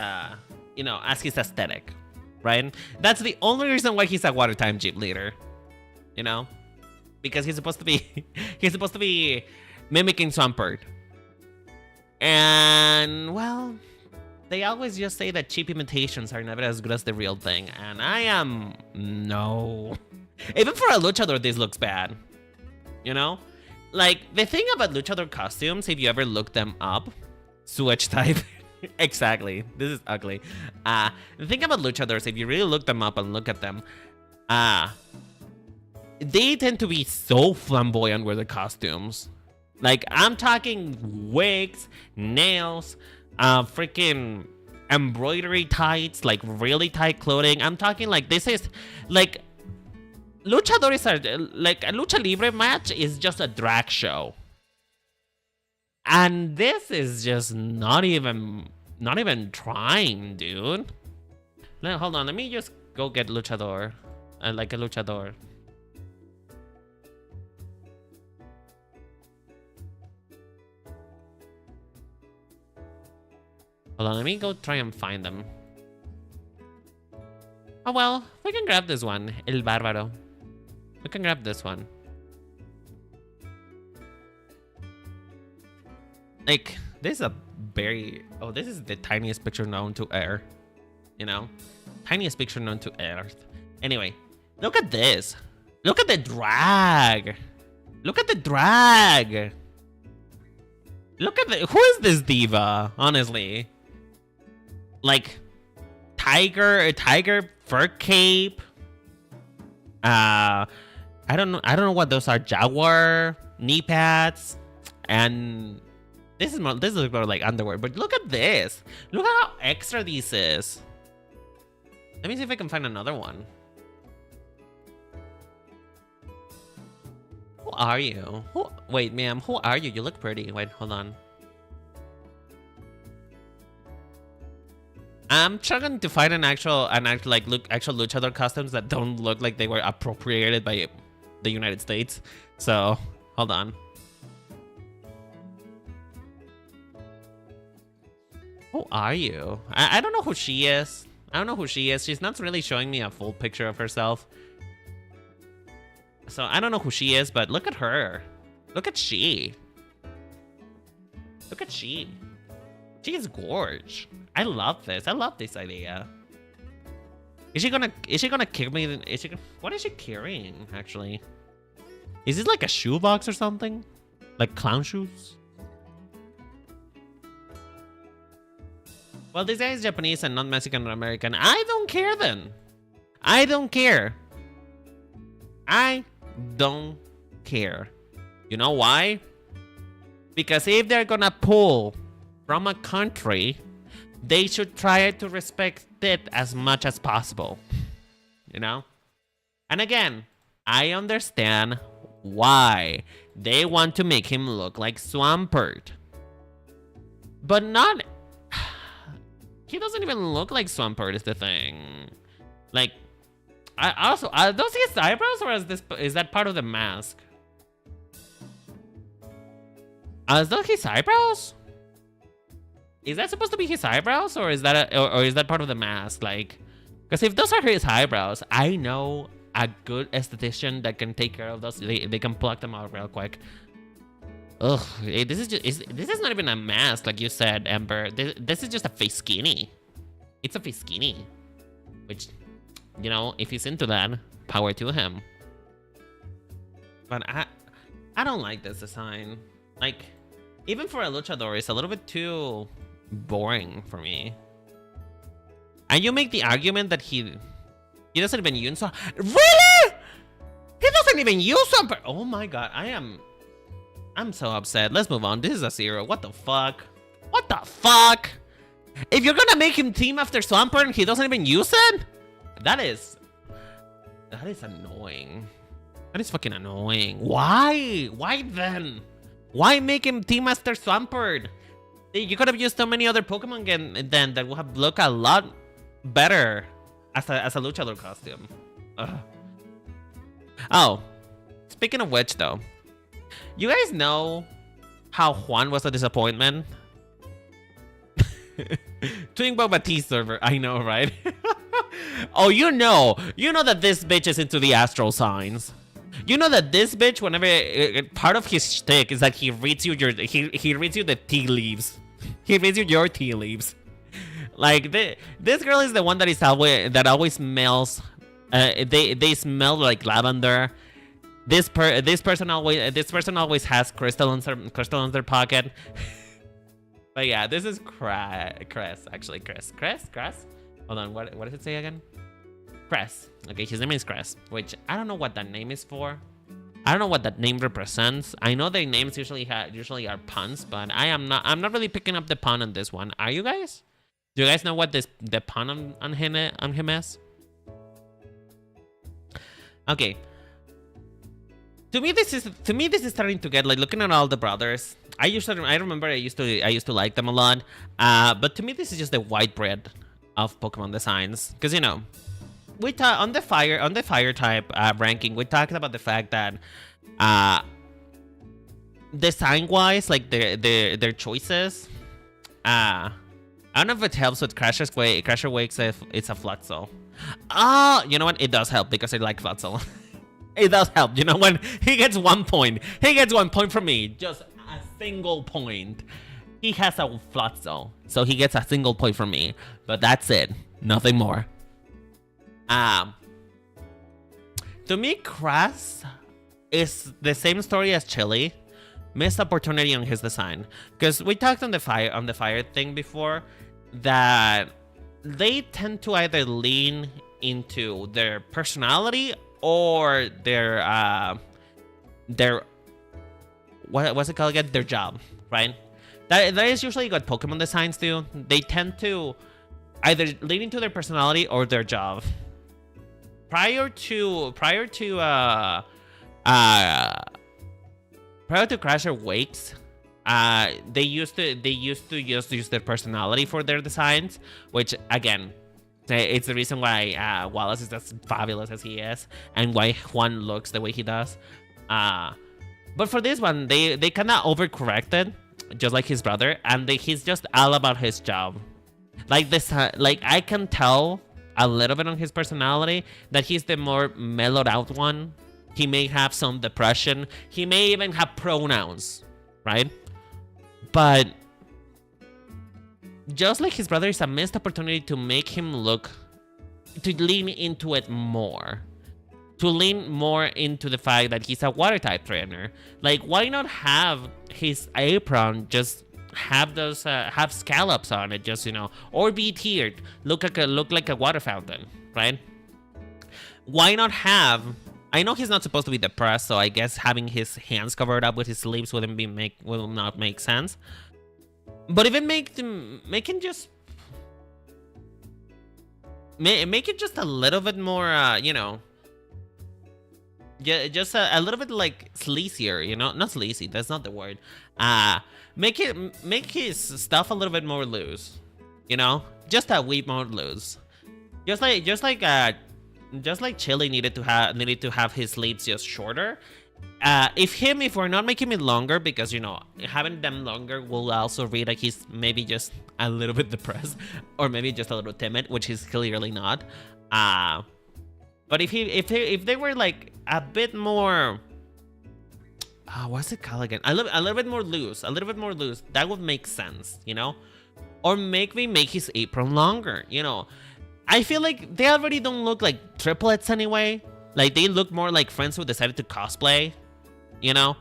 you know, as his aesthetic, right? That's the only reason why he's a Watertype gym leader, you know, because he's supposed to be mimicking Swampert. And, well, they always just say that cheap imitations are never as good as the real thing. And I am... No. Even for a luchador, this looks bad. You know? Like, the thing about luchador costumes, if you ever look them up, switch type. Exactly. This is ugly. The thing about luchadors, if you really look them up and look at them, they tend to be so flamboyant with the costumes. Like, I'm talking wigs, nails, freaking embroidery tights, like really tight clothing. I'm talking like this is like luchadores are like a lucha libre match is just a drag show. And this is just not even trying, dude. Now, hold on, let me just go get luchador. Like a luchador. Hold on, let me go try and find them. Oh well, we can grab this one, El Bárbaro. We can grab this one. Like, this is a very... Oh, this is the tiniest picture known to Earth. You know? Tiniest picture known to Earth. Anyway, look at this. Look at the drag. Look at the drag. Look at the... Who is this diva, honestly? Like, tiger fur cape. I don't know what those are. Jaguar knee pads, and this is more like underwear. But look at this. Look at how extra this is. Let me see if I can find another one. Who are you? Wait, ma'am. Who are you? You look pretty. Wait, hold on. I'm trying to find actual luchador costumes that don't look like they were appropriated by the United States. So, hold on. Who are you? I don't know who she is. I don't know who she is. She's not really showing me a full picture of herself. So, I don't know who she is, but look at her. Look at she. Look at she. She is gorge. I love this. I love this idea. Is she gonna kick me? What is she carrying, actually? Is it like a shoebox or something? Like clown shoes? Well, this guy is Japanese and not Mexican or American. I don't care then. I don't care. I don't care. You know why? Because if they're gonna pull from a country, they should try to respect it as much as possible. You know? And again, I understand why they want to make him look like Swampert. But not... He doesn't even look like Swampert is the thing. Like, are those his eyebrows, or is that part of the mask? Are those his eyebrows? Is that supposed to be his eyebrows, or is that or is that part of the mask? Like, because if those are his eyebrows, I know a good esthetician that can take care of those. They can pluck them out real quick. Ugh, this is not even a mask, like you said, Ember. This is just a face skinny. It's a face skinny, which, you know, if he's into that, power to him. But I don't like this design. Like, even for a luchador, it's a little bit too boring for me. And you make the argument that he doesn't even use some. Really? He doesn't even use some. Oh my god, I'm so upset. Let's move on. This is a 0. What the fuck? What the fuck? If you're gonna make him team after Swampert and he doesn't even use it, that is annoying. That is fucking annoying. Why? Why then? Why make him team after Swampert? You could have used so many other Pokemon then that would have looked a lot better as a luchador costume. Ugh. Oh, speaking of which, though, you guys know how Juan was a disappointment? Twinbot Batiste server, I know, right? Oh, you know that this bitch is into the astral signs. You know that this bitch, whenever part of his shtick is that he reads you he reads you the tea leaves. He reads you your tea leaves. Like this girl is the one that always smells They smell like lavender. This person always has crystal in their pocket. But yeah, this is Cress, actually. Cress. Hold on, what does it say again? Cress. Okay, his name is Cress, which I don't know what that name is for. I don't know what that name represents. I know their names usually are puns, but I'm not really picking up the pun on this one. Are you guys? Do you guys know what the pun on him is? Okay. To me, this is starting to get like, looking at all the brothers. I remember I used to like them a lot. But to me, this is just the white bread of Pokemon designs, because you know, we on the fire type ranking, we talked about the fact that design wise, like their choices. I don't know if it helps with Crasher Wakes if it's a Floatzel. Oh, you know what? It does help because I like Floatzel. It does help. You know, when he gets 1 point. He gets 1 point from me. Just a single point. He has a Floatzel, so he gets a single point from me. But that's it. Nothing more. To me, Crass is the same story as Chili. Missed opportunity on his design. Because we talked on the fire thing before, that they tend to either lean into their personality or their what's it called again? Their job, right? That is usually what Pokemon designs do. They tend to either lean into their personality or their job. Prior to Crasher Wakes, they used to just use their personality for their designs, which again, it's the reason why Wallace is as fabulous as he is, and why Juan looks the way he does. But for this one, they kind of overcorrected, just like his brother, and he's just all about his job. Like this, like I can tell a little bit on his personality that he's the more mellowed out one. He may have some depression. He may even have pronouns, right? But just like his brother, it's a missed opportunity to make him to lean into it more. To lean more into the fact that he's a water type trainer. Like, why not have his apron just have those have scallops on it, just, you know, or be tiered, look like a water fountain, right? Why not have? I know he's not supposed to be depressed, so I guess having his hands covered up with his sleeves will not make sense. But even make it just a little bit more, you know, just a little bit like sleazier, you know, not sleazy. That's not the word. Make his stuff a little bit more loose, you know, just a wee more loose. Just like Chili needed to have his sleeves just shorter. If we're not making it longer, because you know, having them longer will also read like he's maybe just a little bit depressed, or maybe just a little timid, which he's clearly not. But if they were like a bit more, what's it called again? A little bit more loose, that would make sense, you know? Or make his apron longer, you know? I feel like they already don't look like triplets anyway. Like, they look more like friends who decided to cosplay, you know?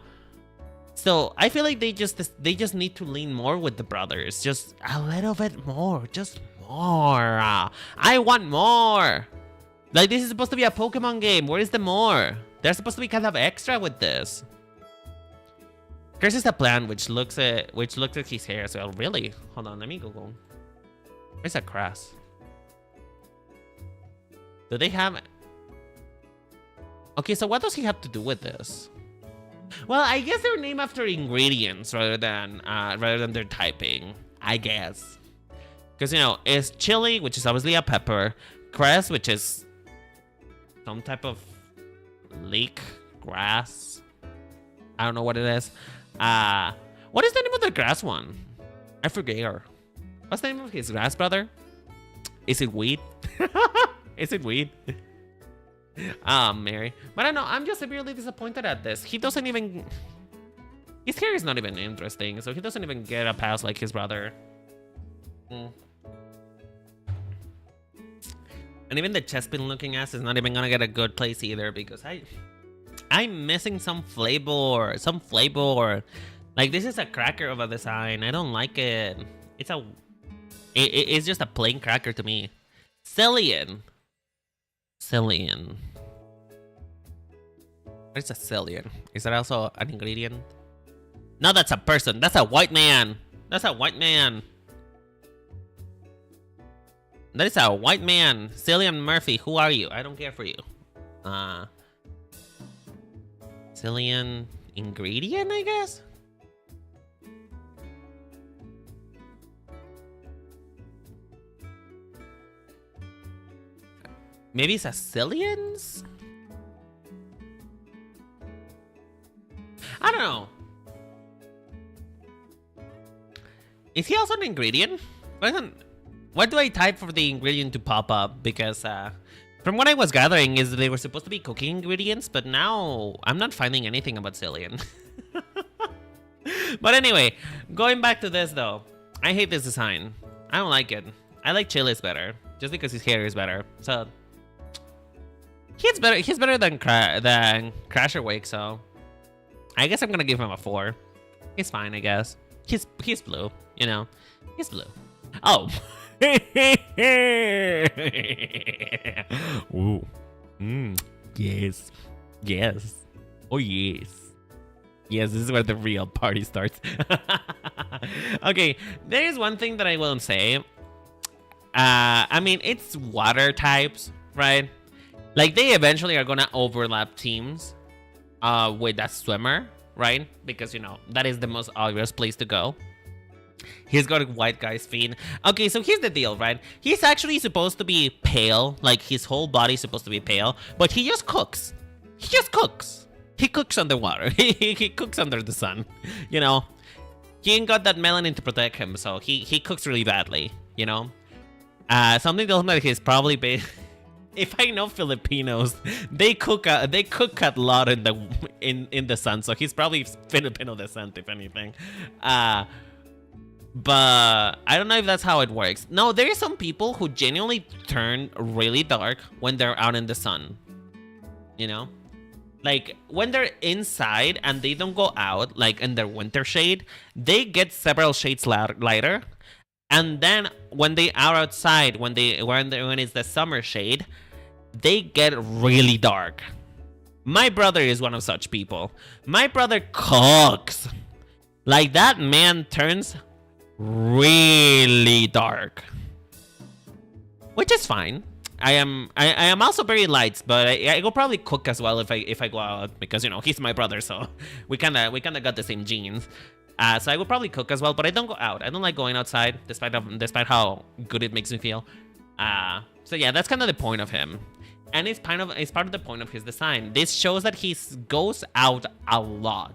So I feel like they just need to lean more with the brothers, just a little bit more, just more. I want more. Like, this is supposed to be a Pokemon game. Where is the more? They're supposed to be kind of extra with this. Curse is a plant which looks at his hair as well. Really? Hold on, let me Google. Where's that grass? Do they have? Okay, so what does he have to do with this? Well, I guess they're named after ingredients rather than their typing, I guess. Because, you know, it's chili, which is obviously a pepper. Cress, which is some type of leek grass. I don't know what it is. What is the name of the grass one? I forget. What's the name of his grass brother? Is it weed? Is it weed? Mary. But I don't know. I'm just severely disappointed at this. He doesn't even... His hair is not even interesting, so he doesn't even get a pass like his brother. And even the chestpin looking ass is not even gonna get a good place either because I'm missing some flavor. Some flavor. Like, this is a cracker of a design. I don't like it. It's just a plain cracker to me. Cillian. Cillian. What is a Cillian? Is that also an ingredient? No, that's a person. That's a white man. That's a white man. That is a white man. Cillian Murphy, who are you? I don't care for you. Cillian ingredient, I guess? Maybe it's a Cillians? I don't know. Is he also an ingredient? What do I type for the ingredient to pop up? Because from what I was gathering is they were supposed to be cooking ingredients, but now I'm not finding anything about Cillian. But anyway, going back to this though, I hate this design. I don't like it. I like Chili's better, just because his hair is better. So he's better. He's better than Crasher Wake. So I guess I'm gonna give him a 4. He's fine, I guess. He's blue, you know. He's blue. Oh. Ooh. Yes. Yes. Oh yes. Yes, this is where the real party starts. Okay, there is one thing that I will say. I mean, it's water types, right? Like, they eventually are gonna overlap teams with a swimmer, right? Because, you know, that is the most obvious place to go. He's got a white guy's feet. Okay, so here's the deal, right? He's actually supposed to be pale. Like, his whole body's supposed to be pale. But he just cooks. He just cooks. He cooks underwater. He cooks under the sun. You know? He ain't got that melanin to protect him, so he cooks really badly, you know? Something tells me that he's probably... If I know Filipinos, they cook a lot in the sun, so he's probably Filipino descent, if anything. But I don't know if that's how it works. No, there are some people who genuinely turn really dark when they're out in the sun. You know? Like, when they're inside and they don't go out, like in their winter shade, they get several shades lighter. And then when they are outside, when it's the summer shade, they get really dark. My brother is one of such people. My brother cooks. Like, that man turns really dark, which is fine. I am also very light, but I will probably cook as well if I go out, because, you know, he's my brother, so we kind of got the same genes. So I will probably cook as well, but I don't go out. I don't like going outside, despite how good it makes me feel. So yeah, that's kind of the point of him, and it's part of the point of his design. This shows that he goes out a lot,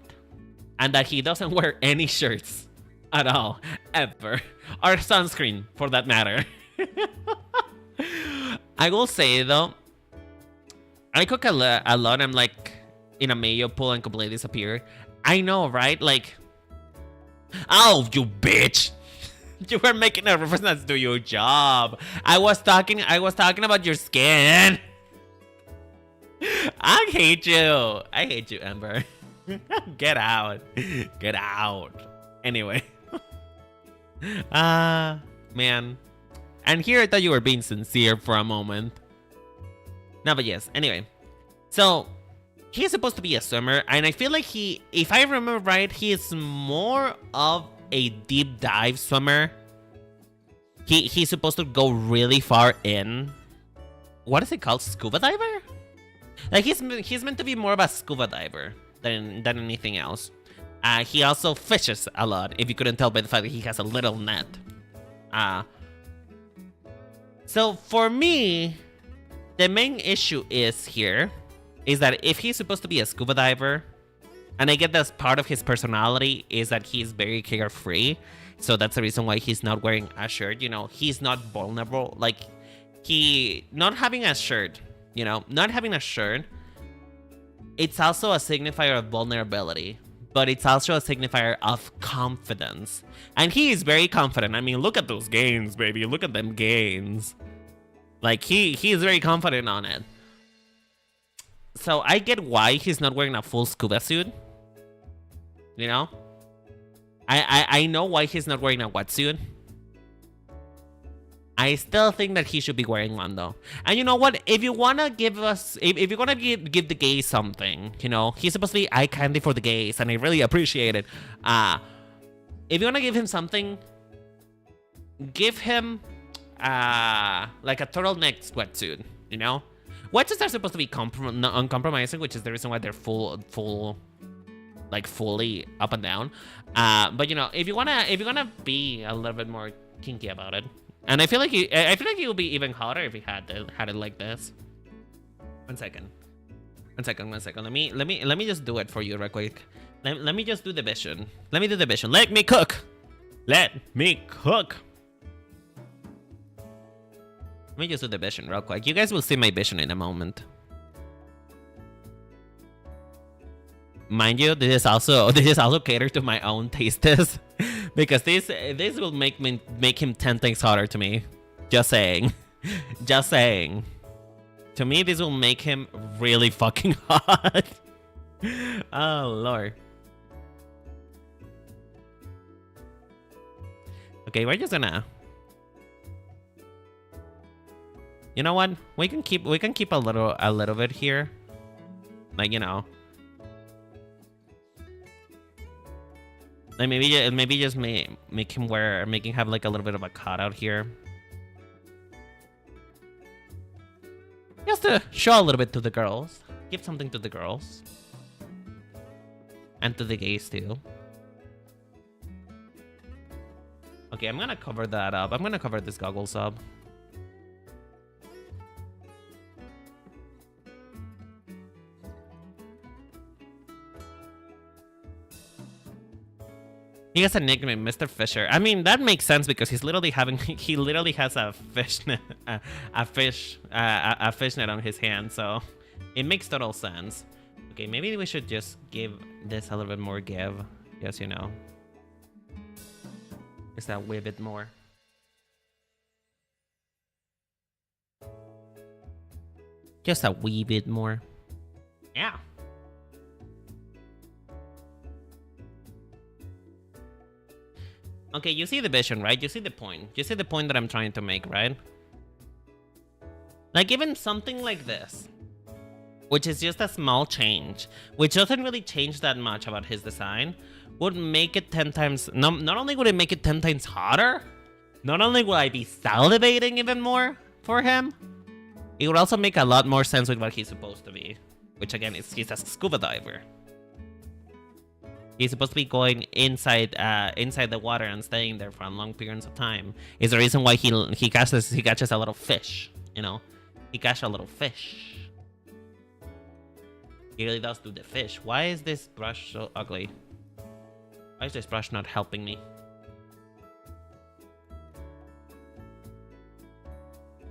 and that he doesn't wear any shirts at all, ever, or sunscreen for that matter. I will say though, I cook a lot. I'm like in a mayo pool and completely disappear. I know, right? Like, oh, you bitch! You were making a reference to your job. I was talking about your skin. I hate you. I hate you, Ember. Get out. Get out. Anyway. Man. And here I thought you were being sincere for a moment. No, but yes. Anyway. So, he's supposed to be a swimmer. And I feel like if I remember right, he is more of a deep dive swimmer. He's supposed to go really far in. What is it called? Scuba diver? Like, he's meant to be more of a scuba diver than anything else. He also fishes a lot, if you couldn't tell by the fact that he has a little net. So for me, the main issue is that if he's supposed to be a scuba diver, and I get that part of his personality is that he's very carefree, so that's the reason why he's not wearing a shirt. You know, he's not vulnerable. Like, not having a shirt, you know, not having a shirt, it's also a signifier of vulnerability, but it's also a signifier of confidence. And he is very confident. I mean, look at those gains, baby. Look at them gains. Like, he is very confident on it. So I get why he's not wearing a full scuba suit. You know? I know why he's not wearing a wetsuit. I still think that he should be wearing one, though. And you know what? If you wanna give us, if you're gonna give the gays something, you know, he's supposed to be eye candy for the gays, and I really appreciate it. If you wanna give him something, give him like a turtleneck sweatsuit. You know, wetsuits are supposed to be uncompromising, which is the reason why they're full, like fully up and down. But you know, if you're gonna be a little bit more kinky about it. And I feel like it would be even hotter if he had it like this. One second. Let me just do it for you real quick. Let me just do the vision. Let me do the vision. Let me cook. Let me just do the vision real quick. You guys will see my vision in a moment. Mind you, this is also catered to my own tastes. Because this will make him 10 times hotter to me. Just saying. Just saying. To me, this will make him really fucking hot. Oh, Lord. Okay, we're just gonna... You know what? We can keep a little bit here. Like, you know. Like maybe just make him have like a little bit of a cutout here. Just to show a little bit to the girls. Give something to the girls. And to the gays too. Okay, I'm gonna cover that up. I'm gonna cover this goggles up. He has a nickname, Mr. Fisher. I mean, that makes sense because he literally has a fishnet, a fishnet on his hand, so it makes total sense. Okay, maybe we should just give this a little bit more give. Yes, you know. Just a wee bit more. Just a wee bit more. Yeah. Okay, you see the vision, right? You see the point. You see the point that I'm trying to make, right? Like, even something like this, which is just a small change, which doesn't really change that much about his design, would make it 10 times... Not only would it make it 10 times hotter, not only will I be salivating even more for him, it would also make a lot more sense with what he's supposed to be. Which, again, he's a scuba diver. He's supposed to be going inside the water and staying there for long periods of time. Is the reason why he catches a little fish, you know? He catches a little fish. He really does do the fish. Why is this brush so ugly? Why is this brush not helping me?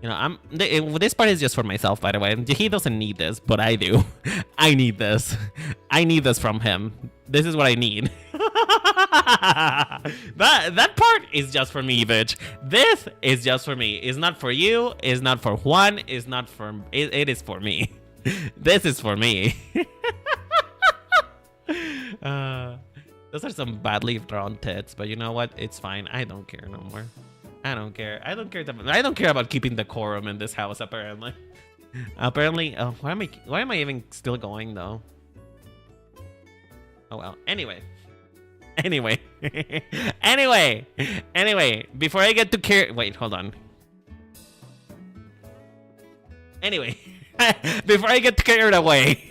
You know, this part is just for myself, by the way. He doesn't need this, but I do. I need this. I need this from him. This is what I need. That part is just for me, bitch. This is just for me. It's not for you. It's not for Juan. It's not for... It is for me. This is for me. Those are some badly drawn tits, but you know what? It's fine. I don't care no more. I don't care. I don't care about keeping decorum in this house, apparently. Apparently, oh, why am I even still going though? Oh well. Anyway, before I get to wait, hold on. Anyway, before I get carried away.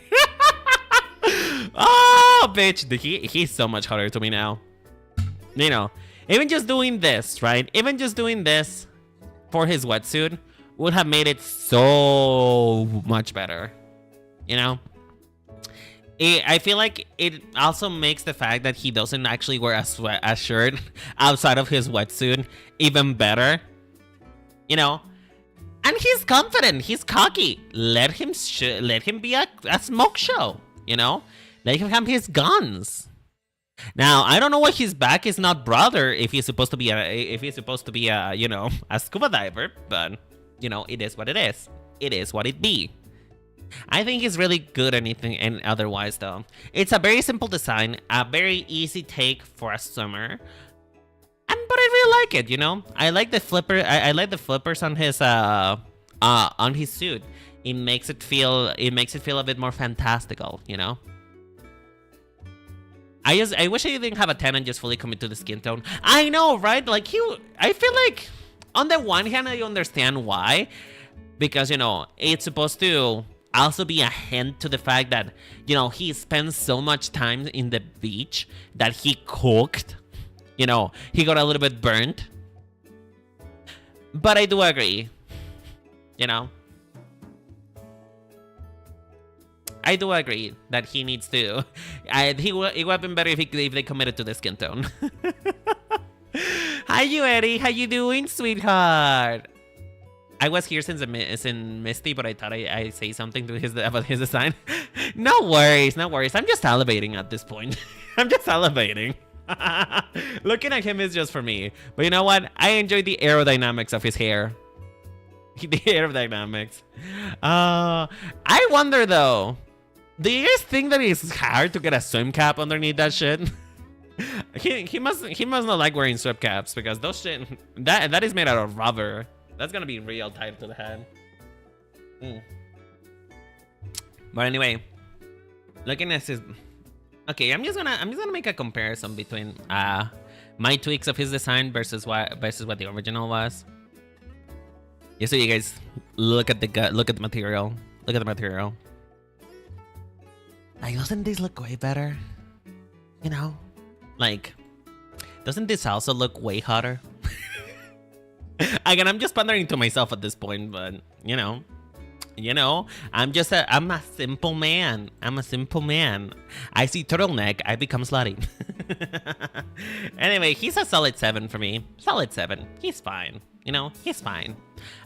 Oh, bitch, he's so much hotter to me now. You know. Even just doing this, right? Even just doing this for his wetsuit would have made it so much better. You know? I feel like it also makes the fact that he doesn't actually wear a shirt outside of his wetsuit even better. You know? And he's confident. He's cocky. Let him be a smoke show. You know? Let him have his guns. Now, I don't know why his back is not broader if he's supposed to be a you know, a scuba diver, but you know, it is what it is. It is what it be. I think it's really good anything and otherwise though. It's a very simple design, a very easy take for a swimmer. But I really like it, you know? I like the flipper. I like the flippers on his suit. It makes it feel a bit more fantastical, you know? I wish I didn't have a 10 and just fully commit to the skin tone. I know, right? Like I feel like on the one hand I understand why, because you know, it's supposed to also be a hint to the fact that, you know, he spends so much time in the beach that he cooked. You know, he got a little bit burnt. But I do agree. You know, I do agree that he needs to. It would have been better if they committed to the skin tone. Hi, you Eddie. How you doing, sweetheart? I was here since Misty, but I thought I say something to about his design. No worries, no worries. I'm just salivating at this point. I'm just salivating. Looking at him is just for me. But you know what? I enjoy the aerodynamics of his hair. The aerodynamics. I wonder though. Do you guys think that it's hard to get a swim cap underneath that shit? he must not like wearing swim caps because those shit that is made out of rubber. That's gonna be real tight to the head. But anyway, looking at his. Okay, I'm just gonna make a comparison between my tweaks of his design versus what the original was. Yeah, so you guys look at the material. Look at the material. Like, doesn't this look way better? You know, like, doesn't this also look way hotter? Again, I'm just pandering to myself at this point, but you know, I'm a simple man. I'm a simple man. I see turtleneck, I become slutty. Anyway, he's a solid 7 for me. Solid 7. He's fine. You know, he's fine.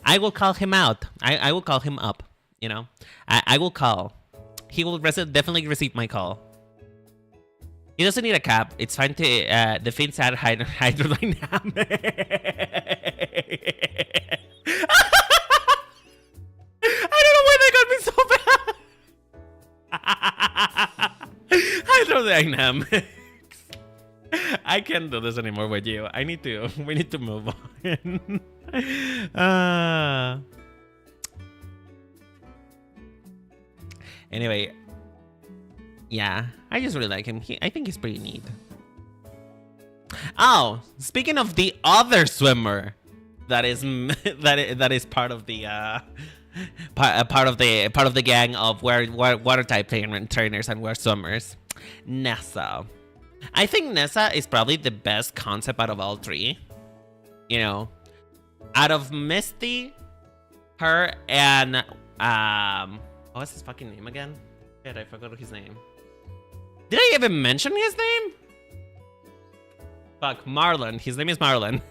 I will call him out. I will call him up. You know, I will call. He will definitely receive my call. He doesn't need a cap. It's fine to the fins add hydrodynamic. I don't know why they got me so bad. Hydrodynamics. I can't do this anymore with you. We need to move on. Anyway, yeah, I just really like him. I think he's pretty neat. Oh, speaking of the other swimmer, that is part of the part of the gang of water type trainers and we're swimmers. Nessa. I think Nessa is probably the best concept out of all three. You know, out of Misty, her, and what's his fucking name again? Shit, I forgot his name. Did I even mention his name? Fuck, Marlon. His name is Marlon.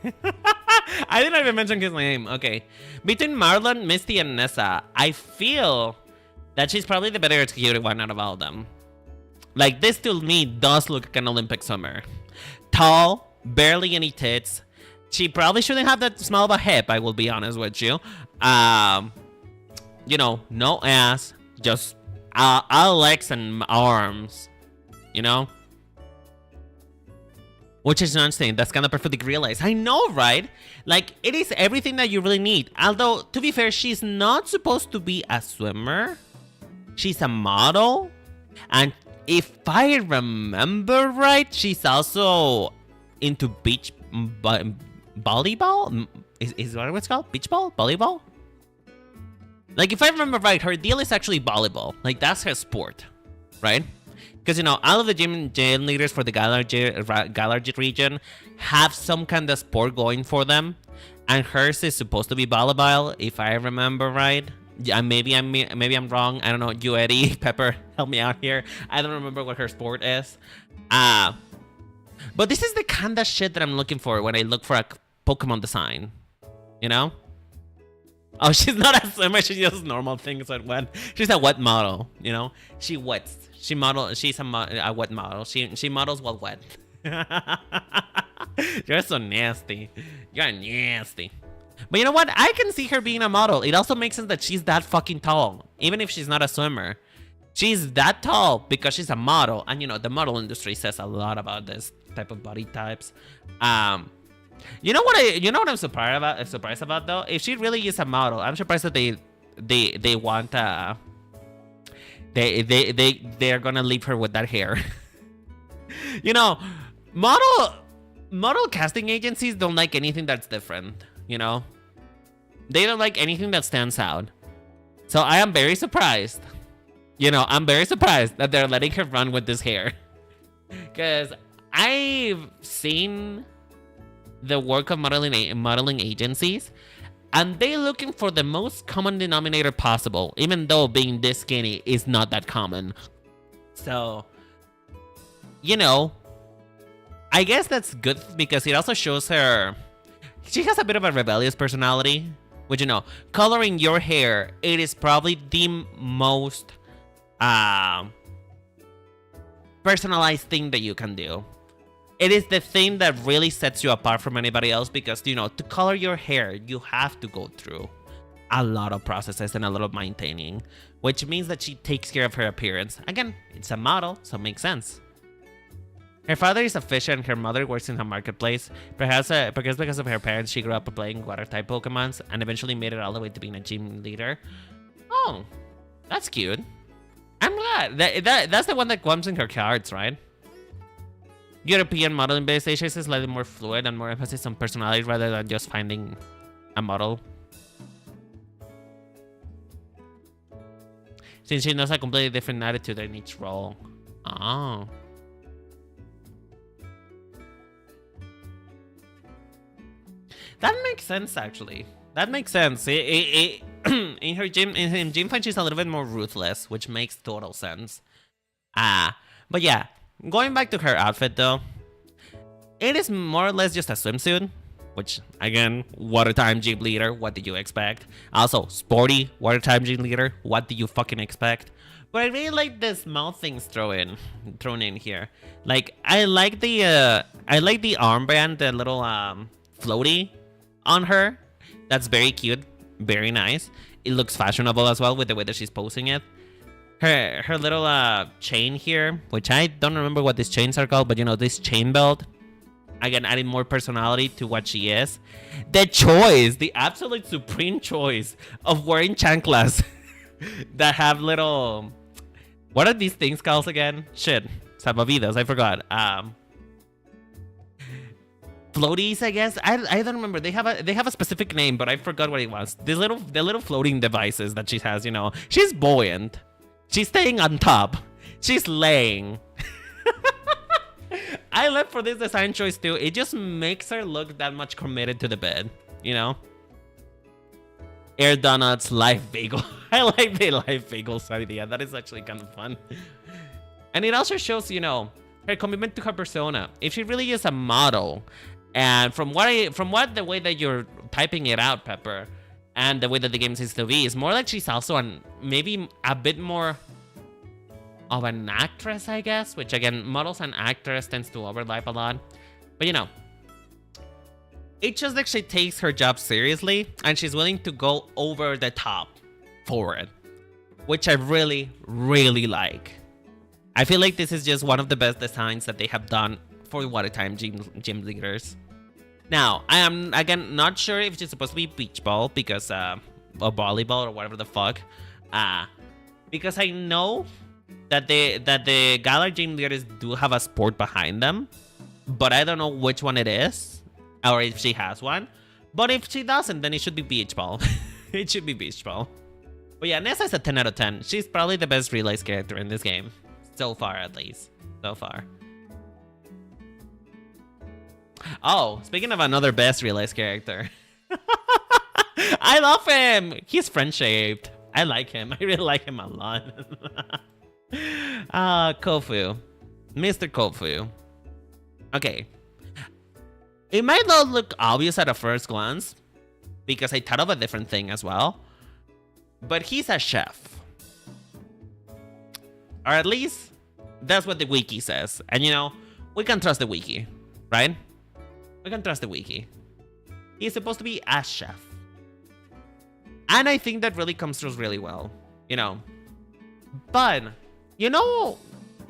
I didn't even mention his name. Okay. Between Marlon, Misty, and Nessa, I feel that she's probably the better executed one out of all of them. Like, this to me does look like an Olympic swimmer. Tall, barely any tits. She probably shouldn't have that small of a hip, I will be honest with you. You know, no ass, just legs and arms, you know? Which is interesting. That's kind of perfectly realized. I know, right? Like, it is everything that you really need. Although, to be fair, she's not supposed to be a swimmer. She's a model. And if I remember right, she's also into beach volleyball? Is what it's called? Beach ball? Volleyball? Like, if I remember right, her deal is actually volleyball. Like, that's her sport, right? Because, you know, all of the gym leaders for the Galarjit region have some kind of sport going for them. And hers is supposed to be volleyball, if I remember right. Yeah, maybe I'm wrong. I don't know. You, Eddie, Pepper, help me out here. I don't remember what her sport is. But this is the kind of shit that I'm looking for when I look for a Pokemon design. You know? Oh, she's not a swimmer. She does normal things at wet. She's a wet model, you know? She wets. She's a wet model. She models while wet. You're so nasty. You're nasty. But you know what? I can see her being a model. It also makes sense that she's that fucking tall, even if she's not a swimmer. She's that tall because she's a model, and you know the model industry says a lot about this type of body types. You know what I'm surprised about though? If she really is a model, I'm surprised that they want they're gonna leave her with that hair. You know, model casting agencies don't like anything that's different. You know, they don't like anything that stands out. So I am very surprised. You know, I'm very surprised that they're letting her run with this hair. Because I've seen the work of modeling agencies, and they're looking for the most common denominator possible, even though being this skinny is not that common. So, you know, I guess that's good because it also shows her... She has a bit of a rebellious personality. Which, you know, coloring your hair, it is probably the most... personalized thing that you can do. It is the thing that really sets you apart from anybody else because, you know, to color your hair, you have to go through a lot of processes and a lot of maintaining, which means that she takes care of her appearance. Again, it's a model, so it makes sense. Her father is a fisher and her mother works in a marketplace. Perhaps because of her parents, she grew up playing Watertype Pokemons and eventually made it all the way to being a gym leader. Oh, that's cute. I'm glad. That's the one that comes in her cards, right? European modeling base Asia is slightly more fluid and more emphasis on personality rather than just finding a model. Since she knows a completely different attitude in each role. Oh. That makes sense, actually. That makes sense. In her gym fight, she's a little bit more ruthless, which makes total sense. But yeah, going back to her outfit though, it is more or less just a swimsuit, which again, Watertype gym leader, what did you expect? Also, sporty Watertype gym leader, what do you fucking expect? But I really like the small things thrown in here. Like I like the armband, the little floaty on her. That's very cute, very nice. It looks fashionable as well with the way that she's posing it. Her little chain here, which I don't remember what these chains are called, but you know, this chain belt. Again, adding more personality to what she is. The choice, the absolute supreme choice of wearing chanclas that have little... What are these things called again? Shit, salvavidas, I forgot. Floaties, I guess. I don't remember. They have a specific name, but I forgot what it was. The little floating devices that she has. You know, she's buoyant. She's staying on top. She's laying. I love for this design choice too. It just makes her look that much committed to the bed. You know. Air donuts, live bagel. I like the live bagels idea. That is actually kind of fun. And it also shows, you know, her commitment to her persona. If she really is a model. And from the way that you're typing it out, Pepper, and the way that the game seems to be, is more like she's also maybe a bit more of an actress, I guess. Which again, models and actress tends to overlap a lot. But you know, it just like she takes her job seriously, and she's willing to go over the top for it, which I really, really like. I feel like this is just one of the best designs that they have done for Watertype gym leaders. Now, I am again not sure if it's supposed to be beach ball because or volleyball or whatever the fuck. Because I know that the Gala gym leaders do have a sport behind them, but I don't know which one it is or if she has one. But if she doesn't, then it should be beach ball. It should be beach ball. But yeah, Nessa is a 10 out of 10. She's probably the best realized character in this game. So far, at least. So far. Oh, speaking of another best realized character. I love him. He's friend-shaped. I like him. I really like him a lot. Kofu. Mr. Kofu. Okay. It might not look obvious at a first glance, because I thought of a different thing as well. But he's a chef. Or at least, that's what the wiki says. And you know, we can trust the wiki, right? We can trust the wiki. He's supposed to be a chef. And I think that really comes through really well, you know. But, you know,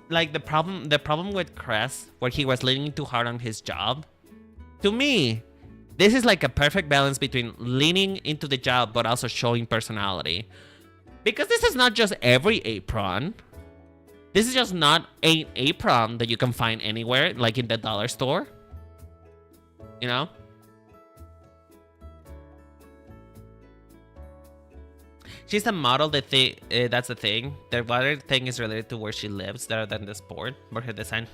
like the problem with Crest, where he was leaning too hard on his job, to me, this is like a perfect balance between leaning into the job but also showing personality. Because this is not just every apron. This is just not an apron that you can find anywhere, like in the dollar store. You know? She's a model. That's the thing. The other thing is related to where she lives, rather than the sport. But her design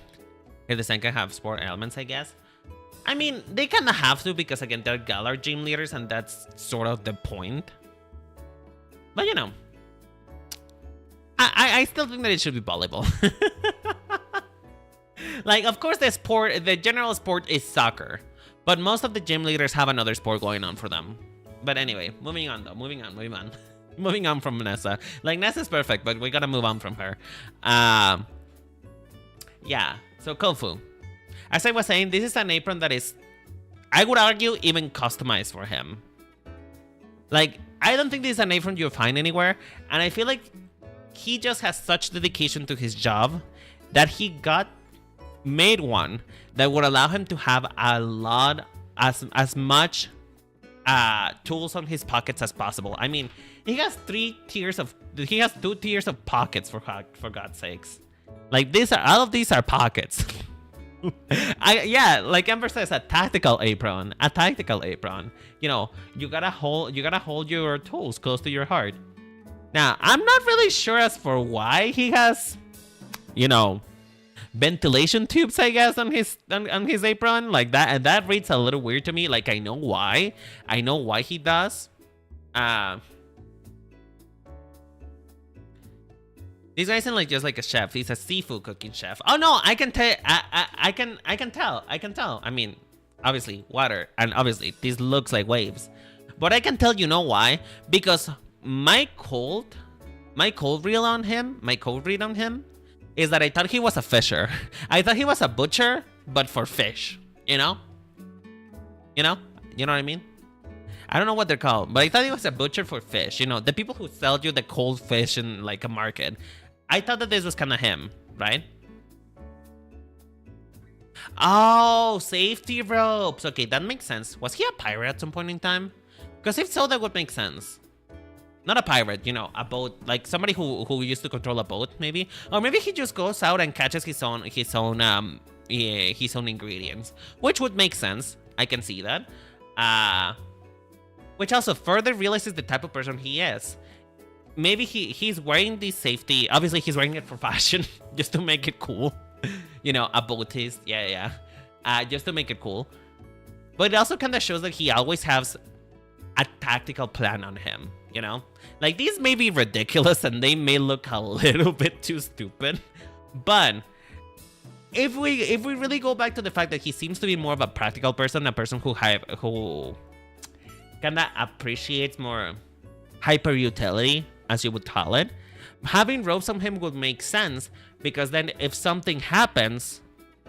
can have sport elements, I guess. I mean, they kind of have to because again, they're Galar gym leaders, and that's sort of the point. But you know, I still think that it should be volleyball. Like, of course, the general sport is soccer, but most of the gym leaders have another sport going on for them. But anyway, moving on. Moving on from Nessa. Like, Nessa's perfect, but we gotta move on from her. Yeah, so Kofu. As I was saying, this is an apron that is, I would argue, even customized for him. Like, I don't think this is an apron you'll find anywhere, and I feel like he just has such dedication to his job that he made one that would allow him to have a lot, as much tools on his pockets as possible. I mean, he has two tiers of pockets, for God's sakes. Like, all of these are pockets. Like Amber says, a tactical apron. You know, you gotta hold your tools close to your heart. Now, I'm not really sure as for why he has, you know, ventilation tubes, I guess, on his apron like that, and that reads a little weird to me. Like, I know why he does. This guy isn't like just like a chef. He's a seafood cooking chef. Oh no, I can tell. I can tell. I mean, obviously water, and obviously this looks like waves, but I can tell, you know why? Because my cold read on him is that I thought he was a fisher. I thought he was a butcher, but for fish. You know what I mean? I don't know what they're called, but I thought he was a butcher for fish. You know, the people who sell you the cold fish in like a market. I thought that this was kind of him, right? Oh, safety ropes. Okay, that makes sense. Was he a pirate at some point in time? Because if so, that would make sense. Not a pirate, you know, a boat, like somebody who used to control a boat, maybe. Or maybe he just goes out and catches his own ingredients, which would make sense. I can see that. Which also further realizes the type of person he is. Maybe he's wearing the safety. Obviously, he's wearing it for fashion, just to make it cool. You know, a boatist. Yeah. Just to make it cool. But it also kind of shows that he always has a tactical plan on him, you know? Like, these may be ridiculous and they may look a little bit too stupid. But if we really go back to the fact that he seems to be more of a practical person, a person who kind of appreciates more hyper utility, as you would call it, having ropes on him would make sense, because then if something happens,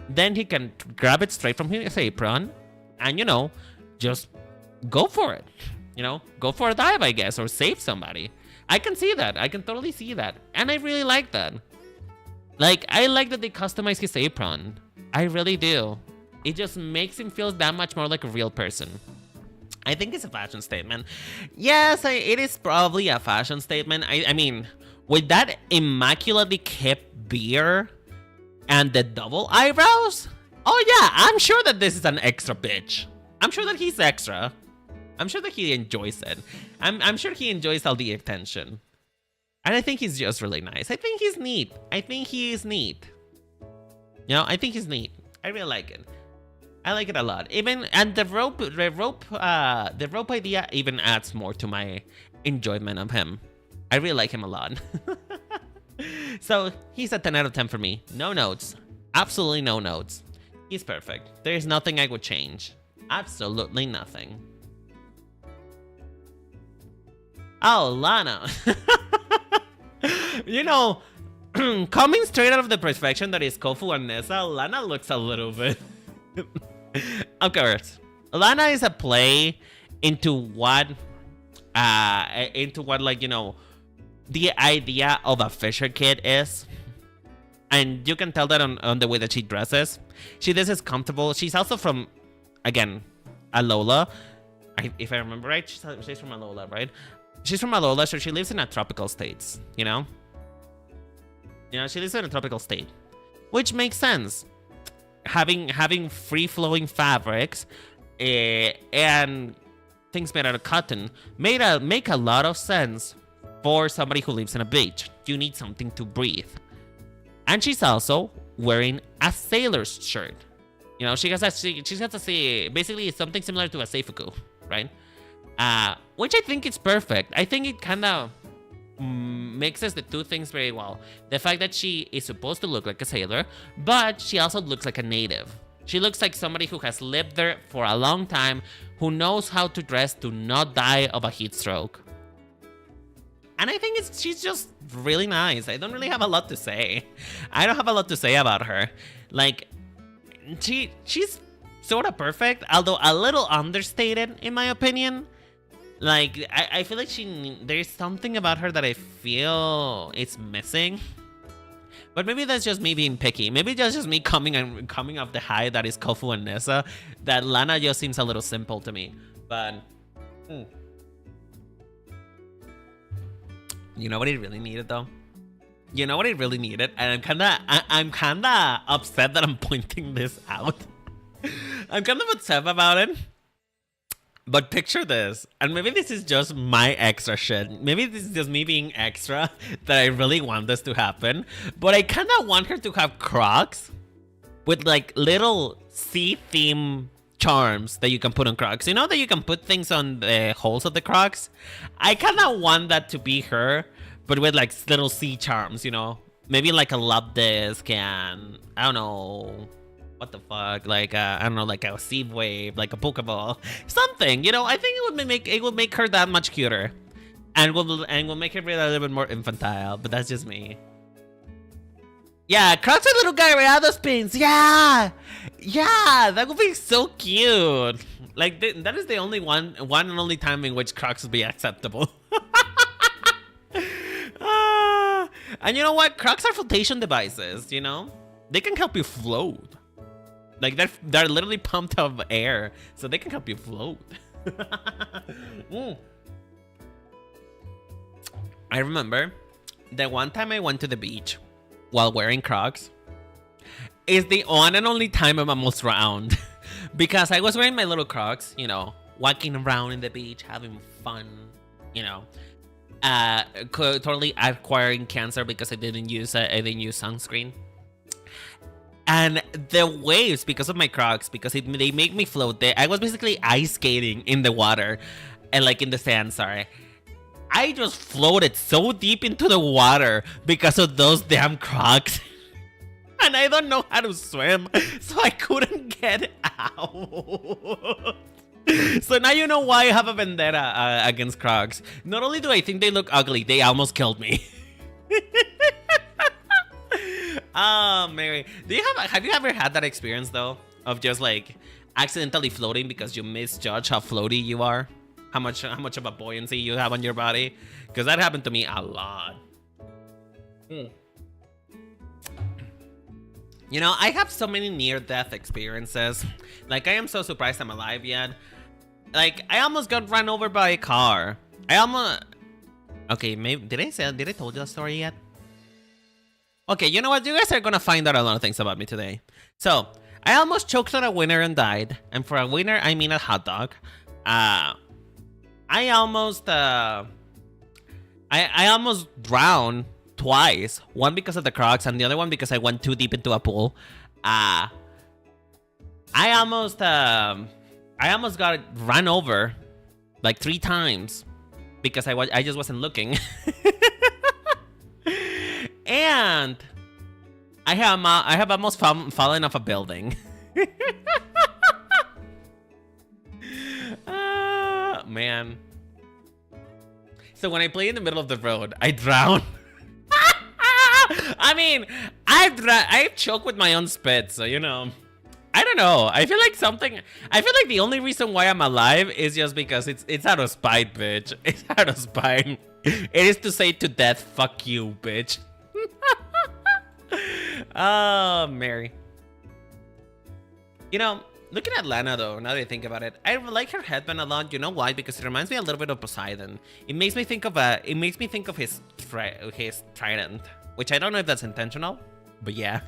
then he can grab it straight from his apron and, you know, just go for it. You know, go for a dive, I guess, or save somebody. I can see that. I can totally see that. And I really like that. Like, I like that they customize his apron. I really do. It just makes him feel that much more like a real person. I think it's a fashion statement. Yes, it is probably a fashion statement. I mean, with that immaculately kept beard and the double eyebrows, oh yeah, I'm sure that this is an extra bitch. I'm sure that he's extra. I'm sure that he enjoys it. I'm sure he enjoys all the attention. And I think he's just really nice. I think he's neat. I think he is neat. You know, I think he's neat. I really like it. I like it a lot. Even, and the rope idea even adds more to my enjoyment of him. I really like him a lot. So he's a 10 out of 10 for me. No notes. Absolutely no notes. He's perfect. There's nothing I would change. Absolutely nothing. Oh, Lana. You know, coming straight out of the perspective that is Kofu and Nessa, Lana looks a little bit... Of course, Lana is a play into what into what, like, you know, the idea of a fisher kid is. And you can tell that on the way that she dresses. She dresses comfortable. She's also from, again, Alola. If I remember right, she's from Alola, right? She's from Alola, so she lives in a tropical state, you know? She lives in a tropical state. Which makes sense. Having free-flowing fabrics and things made out of cotton make a lot of sense for somebody who lives in a beach. You need something to breathe. And she's also wearing a sailor's shirt. You know, she has basically something similar to a seifuku, right? Which I think is perfect. I think it kind of mixes the two things very well. The fact that she is supposed to look like a sailor, but she also looks like a native. She looks like somebody who has lived there for a long time, who knows how to dress to not die of a heat stroke. And I think she's just really nice. I don't really have a lot to say. I don't have a lot to say about her. Like, she's sort of perfect, although a little understated in my opinion. Like, I feel like there's something about her that I feel it's missing. But maybe that's just me being picky. Maybe that's just me coming off the high that is Kofu and Nessa. That Lana just seems a little simple to me. But you know what it really needed, though? You know what it really needed? And I'm kinda upset that I'm pointing this out. I'm kind of upset about it. But picture this, and maybe this is just my extra shit. Maybe this is just me being extra that I really want this to happen. But I kind of want her to have Crocs with like little sea theme charms that you can put on Crocs. You know that you can put things on the holes of the Crocs? I kind of want that to be her, but with like little sea charms, you know? Maybe like a love disc and, I don't know, what the fuck, like I don't know, like a sea wave, like a Pokeball, something, you know? I think it would make her that much cuter, and will make her a little bit more infantile. But that's just me. Yeah, Crocs with little Gyarados pins. Yeah, that would be so cute. Like that is the only one and only time in which Crocs would be acceptable. And you know what? Crocs are flotation devices. You know, they can help you float. Like they're literally pumped of air, so they can help you float. I remember the one time I went to the beach while wearing Crocs is the one and only time I'm almost drowned. Because I was wearing my little Crocs, you know, walking around in the beach, having fun, you know, totally acquiring cancer because I didn't use sunscreen. And the waves, because of my Crocs, because they make me float. I was basically ice skating in the water, and like in the sand, sorry. I just floated so deep into the water because of those damn Crocs. And I don't know how to swim, so I couldn't get out. So now you know why I have a vendetta against Crocs. Not only do I think they look ugly, they almost killed me. Mary, have you ever had that experience though, of just like accidentally floating because you misjudge how floaty you are, how much of a buoyancy you have on your body? Because that happened to me a lot. You know, I have so many near-death experiences. Like, I am so surprised I'm alive yet. Like, I almost got run over by a car. Okay, maybe did I told you the story yet? Okay, you know what? You guys are gonna find out a lot of things about me today. So, I almost choked on a winner and died. And for a winner, I mean a hot dog. I almost drowned twice. One because of the Crocs, and the other one because I went too deep into a pool. I almost got run over like 3 times because I just wasn't looking. And I have almost fallen off a building. Man. So when I play in the middle of the road, I drown. I mean, I've choked with my own spit, so you know. I don't know. I feel like the only reason why I'm alive is just because it's out of spite, bitch. It's out of spite. It is to say to death, fuck you, bitch. Oh, Mary. You know, looking at Lana though, now that I think about it, I like her headband a lot. You know why? Because it reminds me a little bit of Poseidon. It makes me think of his trident, which I don't know if that's intentional, but yeah.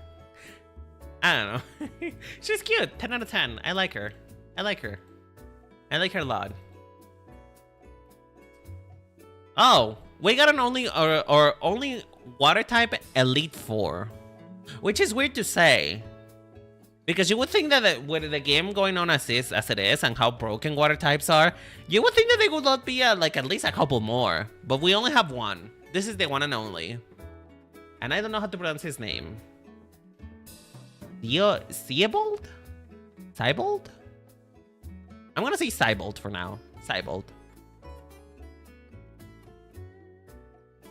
I don't know. She's cute. 10 out of 10. I like her. I like her a lot. Oh, we got an only water type Elite 4, which is weird to say. Because you would think that with the game going on as it is and how broken water types are, you would think that they would not be like at least a couple more. But we only have one. This is the one and only. And I don't know how to pronounce his name. Seabold? Cybold? I'm gonna say Cybold for now. Cybold.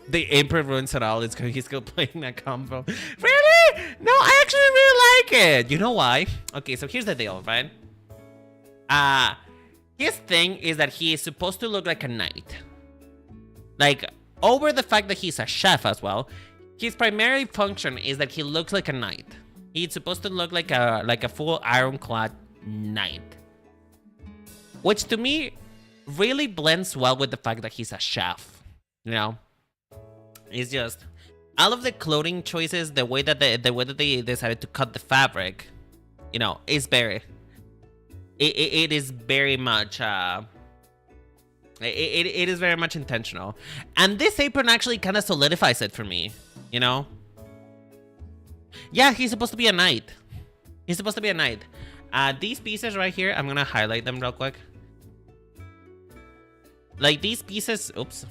The Emperor ruins it all. He's still playing that combo. Really? No, I actually really like it. You know why? Okay, so here's the deal, right? His thing is that he is supposed to look like a knight. Like, over the fact that he's a chef as well, his primary function is that he looks like a knight. He's supposed to look like a full ironclad knight. Which to me really blends well with the fact that he's a chef. You know? It's just all of the clothing choices, the way that they decided to cut the fabric, you know, is very. It is very much. It is very much intentional, and this apron actually kind of solidifies it for me. You know. Yeah, he's supposed to be a knight. He's supposed to be a knight. These pieces right here, I'm gonna highlight them real quick. Like these pieces. Oops.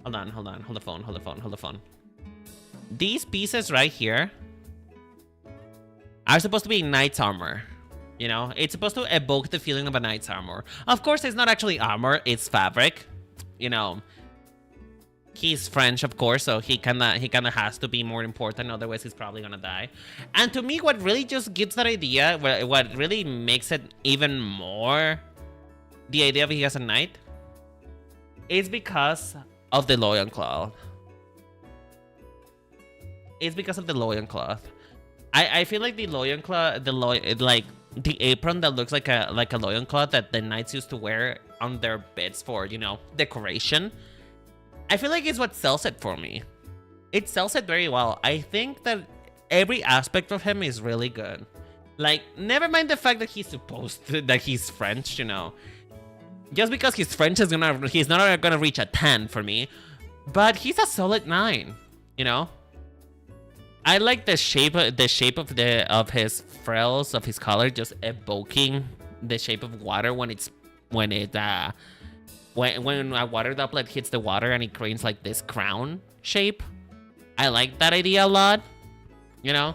Hold on, hold the phone. These pieces right here are supposed to be knight's armor. You know, it's supposed to evoke the feeling of a knight's armor. Of course, it's not actually armor, it's fabric. You know, he's French, of course, so he kinda has to be more important, otherwise he's probably gonna die. And to me, what really just gives that idea, what really makes it even more the idea of he has a knight, is because of the loincloth. It's because of the loincloth. I feel like the loincloth, like the apron that looks like a loincloth that the knights used to wear on their beds for, you know, decoration. I feel like it's what sells it for me. It sells it very well. I think that every aspect of him is really good. Like, never mind the fact that he's French, you know. Just because he's French he's not gonna reach a 10 for me, but he's a solid 9. You know, I like the shape of his frills, of his collar, just evoking the shape of water when a water droplet hits the water and it creates like this crown shape. I like that idea a lot. You know.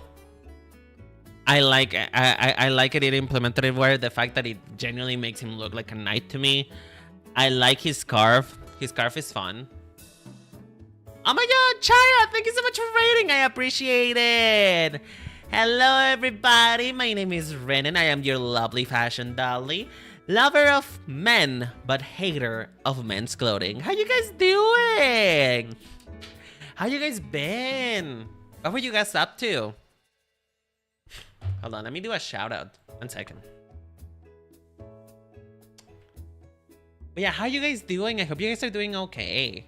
I like it implemented it where the fact that it genuinely makes him look like a knight to me. I like his scarf. His scarf is fun. Oh my god, Chaya, thank you so much for rating. I appreciate it. Hello everybody, my name is Ren and I am your lovely fashion dolly. Lover of men, but hater of men's clothing. How you guys doing? How you guys been? What were you guys up to? Hold on, let me do a shout out. 1 second. But yeah, how you guys doing? I hope you guys are doing okay.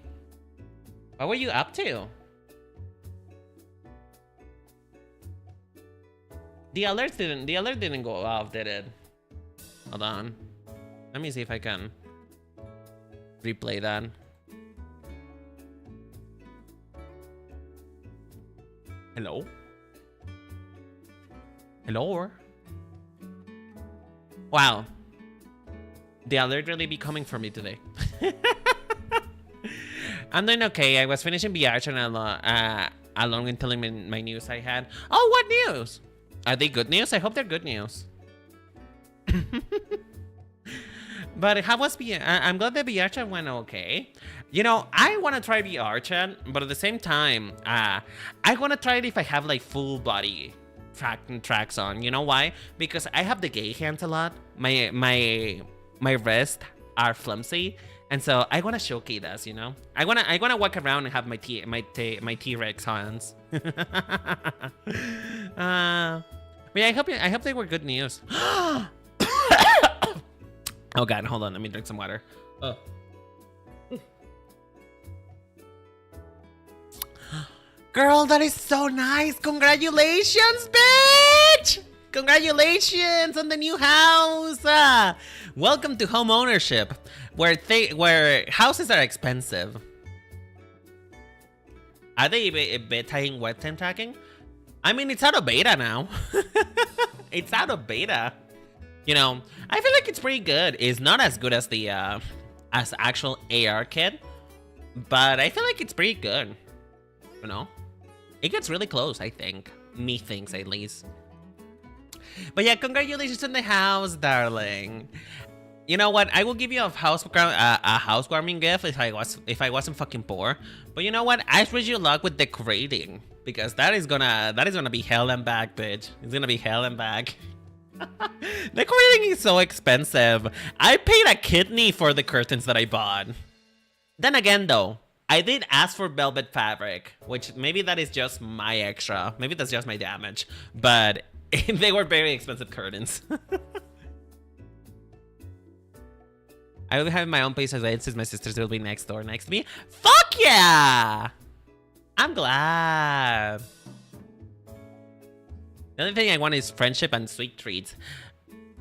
What were you up to? The alert didn't go off, did it? Hold on. Let me see if I can replay that. Hello? Hello? Wow. The alert really be coming for me today. I'm doing okay. I was finishing Biarch and along and telling my news I had. Oh, what news? Are they good news? I hope they're good news. But how was I'm glad that Biarch went okay. You know, I want to try Biarch, but at the same time, I want to try it if I have like full body tracks on. You know why? Because I have the gay hands a lot. My wrists are flimsy, and so I want to showcase us. You know, I wanna walk around and have my T-Rex hands. But yeah, I hope they were good news. Oh god, hold on, let me drink some water. Oh. Girl, that is so nice. Congratulations, bitch! Congratulations on the new house. Welcome to home ownership, where houses are expensive. Are they beta-ing webcam tracking? I mean, it's out of beta now. It's out of beta. You know, I feel like it's pretty good. It's not as good as the as actual AR kit, but I feel like it's pretty good. You know, it gets really close. I think, methinks at least. But yeah, congratulations on the house, darling. You know what? I will give you a housewarming gift if I wasn't fucking poor. But you know what? I wish you luck with decorating, because that is gonna be hell and back, bitch. It's gonna be hell and back. Decorating is so expensive. I paid a kidney for the curtains that I bought. Then again, though, I did ask for velvet fabric, which maybe that is just my extra. Maybe that's just my damage. But they were very expensive curtains. I will have my own place as since my sisters will be next door next to me. Fuck yeah! I'm glad. The only thing I want is friendship and sweet treats.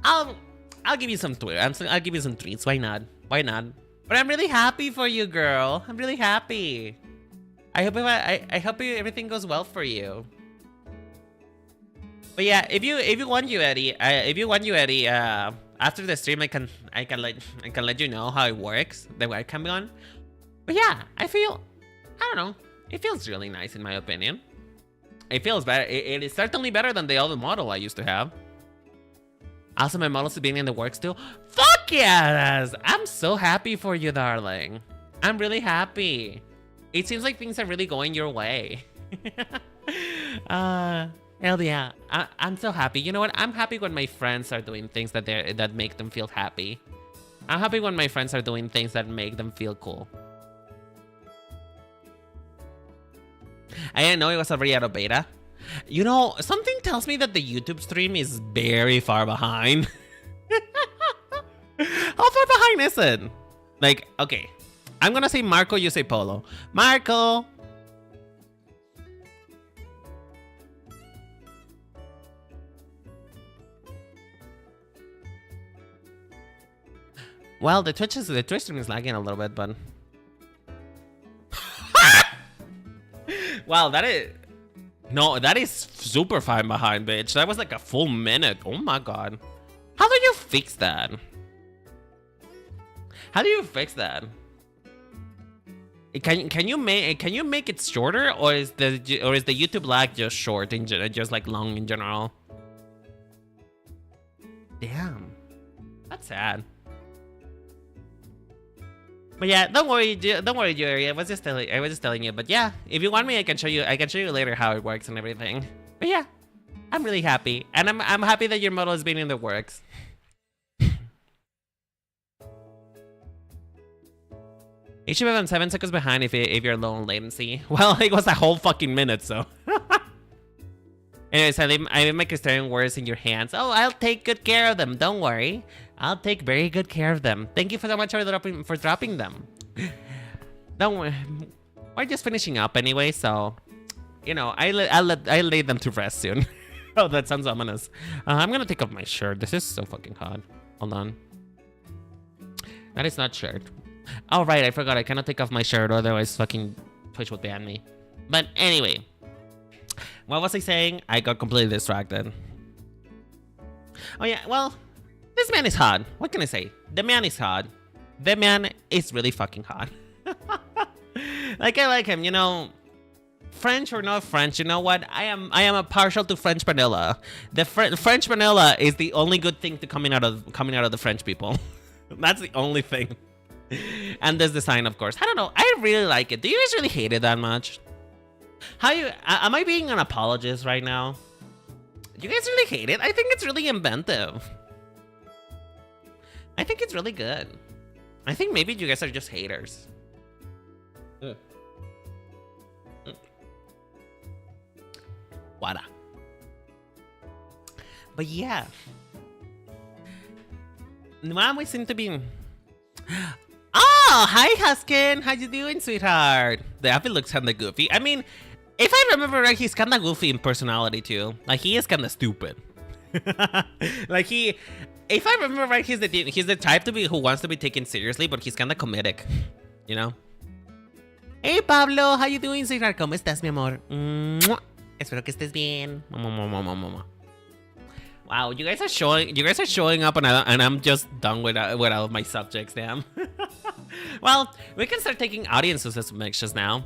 I'll give you some I'll give you some treats. Why not? Why not? But I'm really happy for you, girl. I'm really happy. I hope everything goes well for you. But yeah, if you want you, Eddie, after the stream, I can let you know how it works, the webcam on. But yeah, I don't know. It feels really nice in my opinion. It feels better. It is certainly better than the other model I used to have. Also, my model's being in the works too. Fuck yes! I'm so happy for you, darling. I'm really happy. It seems like things are really going your way. Hell yeah. I'm so happy. You know what? I'm happy when my friends are doing things that make them feel happy. I'm happy when my friends are doing things that make them feel cool. I didn't know it was already out of beta. You know, something tells me that the YouTube stream is very far behind. How far behind is it? Like, okay. I'm gonna say Marco, you say Polo. Marco! Well, the Twitch stream is lagging a little bit, but... Wow, that is super far behind, bitch. That was like a full minute. Oh my god. How do you fix that? How do you fix that? Can you make it shorter, or is the YouTube lag just short in just like long in general? Damn, that's sad. But yeah, don't worry, Jerry. I was just telling you. But yeah, if you want me, I can show you later how it works and everything. But yeah, I'm really happy, and I'm happy that your model has been in the works. You should be on 7 seconds behind if you're low on latency. Well, it was a whole fucking minute, so. Anyways, I leave my Castellan words in your hands. Oh, I'll take good care of them. Don't worry. I'll take very good care of them. Thank you so much for dropping them. Don't worry. We're just finishing up anyway, so you know, I'll lay them to rest soon. Oh, that sounds ominous. I'm gonna take off my shirt. This is so fucking hot. Hold on. That is not shirt. Oh right, I forgot. I cannot take off my shirt, otherwise fucking Twitch would ban me. But anyway, what was I saying? I got completely distracted. Oh yeah, well. This man is hot. What can I say? The man is hot. The man is really fucking hot. Like, I like him, you know. French or not French, you know what? I am a partial to French vanilla. The French vanilla is the only good thing to coming out of the French people. That's the only thing. And this design, of course. I don't know. I really like it. Do you guys really hate it that much? Am I being an apologist right now? You guys really hate it? I think it's really inventive. I think it's really good. I think maybe you guys are just haters. Wada. But yeah. Now we seem to be... Oh, hi Huskin. How you doing, sweetheart? The outfit looks kinda goofy. I mean, if I remember right, he's kinda goofy in personality too. Like, he is kinda stupid. Like, if I remember right, he's the type to be who wants to be taken seriously, but he's kinda comedic. You know? Hey Pablo, how you doing, sweetheart? ¿Cómo estás, mi amor? Espero que estés bien. Wow, you guys are showing up, and I'm just done with all of my subjects. Damn. Well, we can start taking audience submissions now.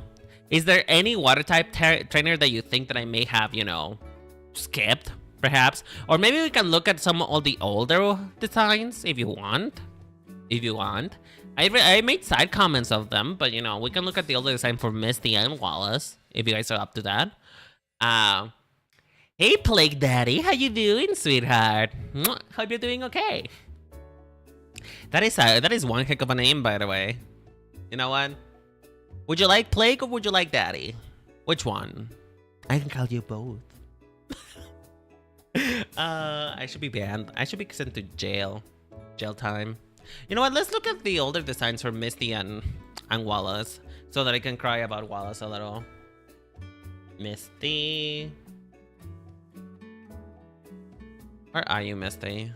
Is there any water type trainer that you think that I may have, you know, skipped, perhaps? Or maybe we can look at some of the older designs if you want. I made side comments of them, but you know, we can look at the older design for Misty and Wallace if you guys are up to that. Hey Plague Daddy, how you doing, sweetheart? Hope you're doing okay. That is one heck of a name, by the way. You know what? Would you like Plague or would you like Daddy? Which one? I can call you both. I should be banned. I should be sent to jail. Jail time. You know what? Let's look at the older designs for Misty and Wallace, so that I can cry about Wallace a little. Misty. Where are you, Misty?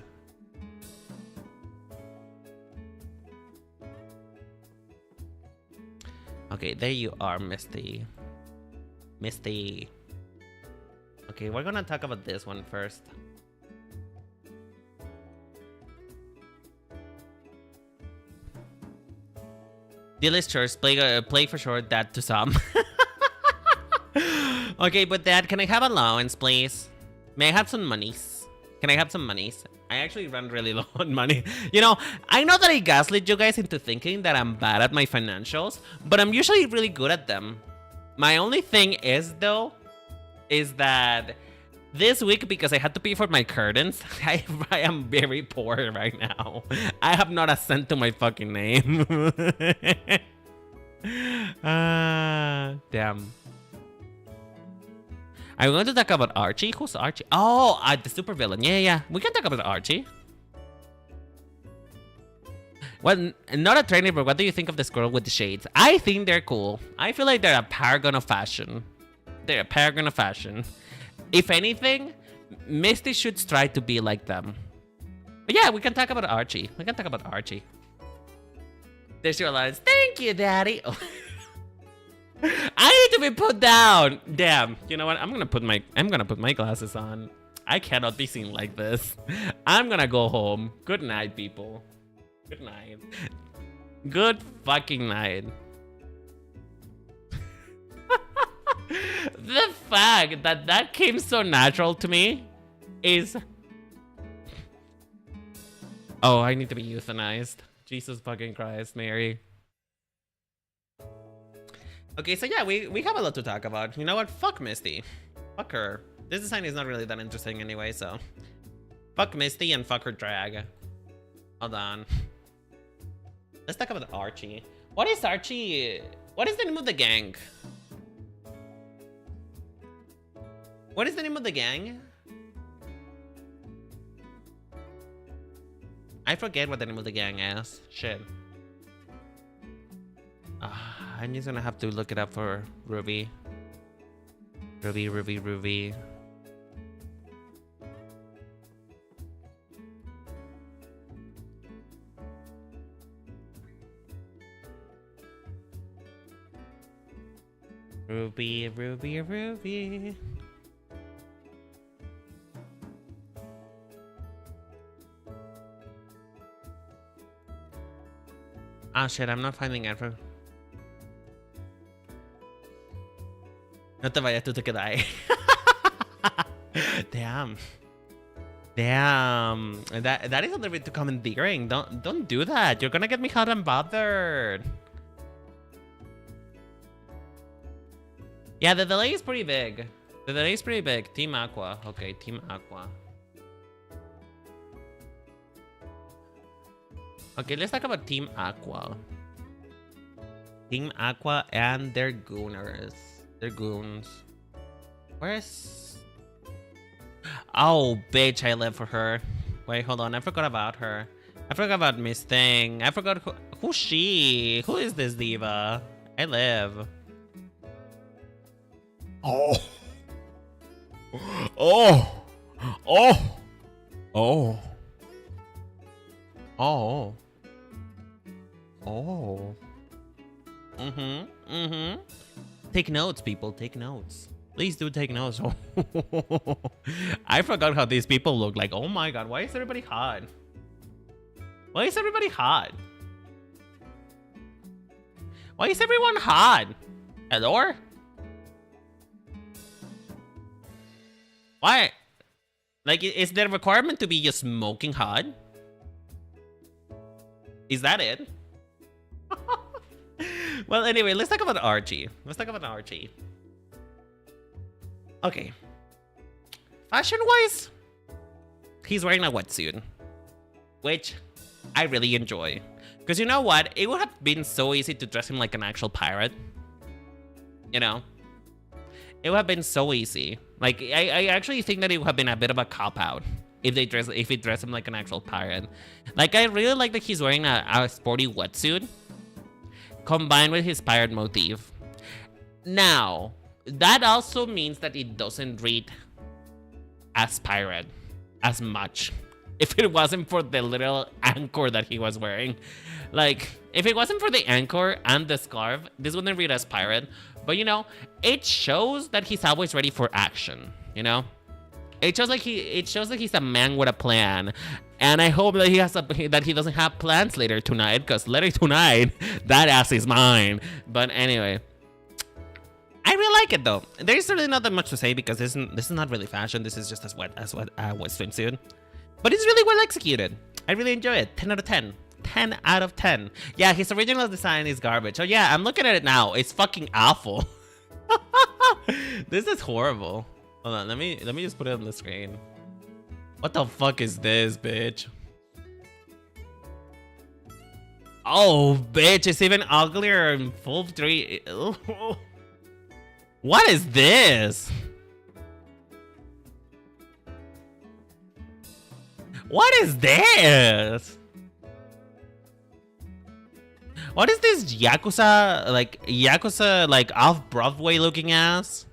Okay, there you are, Misty. Misty. Okay, we're gonna talk about this one first. Delicious, play for short, that to some. Okay, but Dad, can I have allowance, please? May I have some monies? Can I have some monies? I actually run really low on money. You know, I know that I gaslit you guys into thinking that I'm bad at my financials, but I'm usually really good at them. My only thing is, though, is that this week, because I had to pay for my curtains, I am very poor right now. I have not a cent to my fucking name. Damn. I'm going to talk about Archie. Who's Archie? Oh, the supervillain. Yeah. We can talk about Archie. Well, not a trainer, but what do you think of this girl with the shades? I think they're cool. I feel like they're a paragon of fashion. They're a paragon of fashion. If anything, Misty should try to be like them. But yeah, we can talk about Archie. There's your lines. Thank you, Daddy. Oh. I need to be put down. Damn. You know what? I'm gonna put my glasses on. I cannot be seen like this. I'm gonna go home. Good night, people. Good night. Good fucking night. The fact that that came so natural to me is... Oh, I need to be euthanized. Jesus fucking Christ, Mary. Okay, so yeah, we have a lot to talk about. You know what? Fuck Misty. Fuck her. This design is not really that interesting anyway, so... Fuck Misty and fuck her drag. Hold on. Let's talk about Archie. What is Archie? What is the name of the gang? What is the name of the gang? I forget what the name of the gang is. Shit. I'm just gonna have to look it up for Ruby. Ruby. Ruby. Ah, shit, I'm not finding it. No te vayas, tú te quedas. Damn. That is a little bit too commandeering. Don't do that. You're gonna get me hot and bothered. Yeah, the delay is pretty big. Today's pretty big. Team Aqua. Okay, Team Aqua. Okay, let's talk about Team Aqua. Team Aqua and their gooners. Their goons. Where's... Oh, bitch, I live for her. Wait, hold on. I forgot about her. I forgot about Miss Thing. I forgot who's she? Who is this diva? I live. Oh. Oh. Oh. Oh. Oh. Oh. Take notes, people. Take notes. Please do take notes. I forgot how these people look like. Oh my god, why is everybody hot? Why is everybody hot? Why is everyone hot? Hello? Why? Like, is there a requirement to be just smoking hot? Is that it? Well, anyway, let's talk about Archie. Let's talk about Archie. Okay. Fashion-wise, he's wearing a wetsuit, which I really enjoy. Because you know what? It would have been so easy to dress him like an actual pirate. You know? It would have been so easy. Like, I actually think that it would have been a bit of a cop-out if he dressed him like an actual pirate. Like, I really like that he's wearing a sporty wetsuit combined with his pirate motif. Now, that also means that it doesn't read as pirate as much if it wasn't for the little anchor that he was wearing. Like, if it wasn't for the anchor and the scarf, this wouldn't read as pirate. But, you know, it shows that he's always ready for action, you know? It shows like he's a man with a plan. And I hope that he doesn't have plans later tonight, because later tonight, that ass is mine. But anyway, I really like it though. There's really not that much to say because this is not really fashion. This is just as wet swimsuit. But it's really well executed. I really enjoy it. 10 out of 10. 10 out of 10. Yeah, his original design is garbage. Oh yeah, I'm looking at it now. It's fucking awful. This is horrible. Hold on, let me just put it on the screen. What the fuck is this, bitch? Oh, bitch, it's even uglier in full 3. What is this? What is this? What is this Yakuza like off-Broadway looking ass?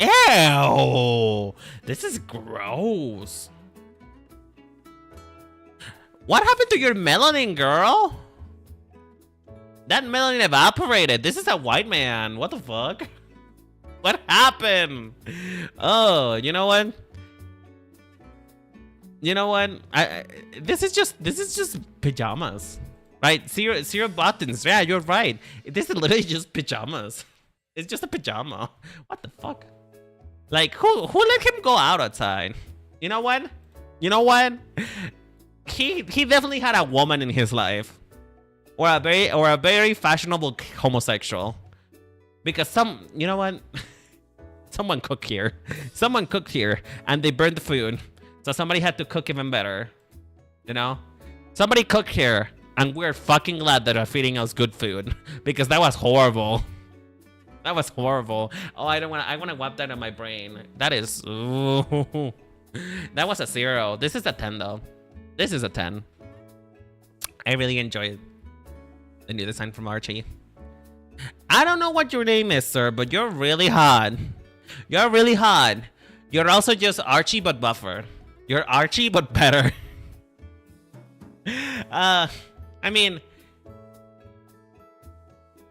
Ew! This is gross. What happened to your melanin, girl? That melanin evaporated. This is a white man. What the fuck? What happened? Oh, you know what? You know what? This is just pajamas, right? Zero buttons. Yeah, you're right. This is literally just pajamas. It's just a pajama. What the fuck? Like, who let him go outside? You know what? You know what? He definitely had a woman in his life, or a very fashionable homosexual, because you know what? Someone cooked here. Someone cooked here, and they burned the food, so somebody had to cook even better. You know, somebody cooked here, and we're fucking glad that they're feeding us good food, because that was horrible. That was horrible. Oh, I want to wipe that on my brain. That is... Ooh. That was a 0. This is a 10, though. This is a 10. I really enjoyed the new design from Archie. I don't know what your name is, sir, but you're really hot. You're really hot. You're also just Archie, but buffer. You're Archie, but better. I mean...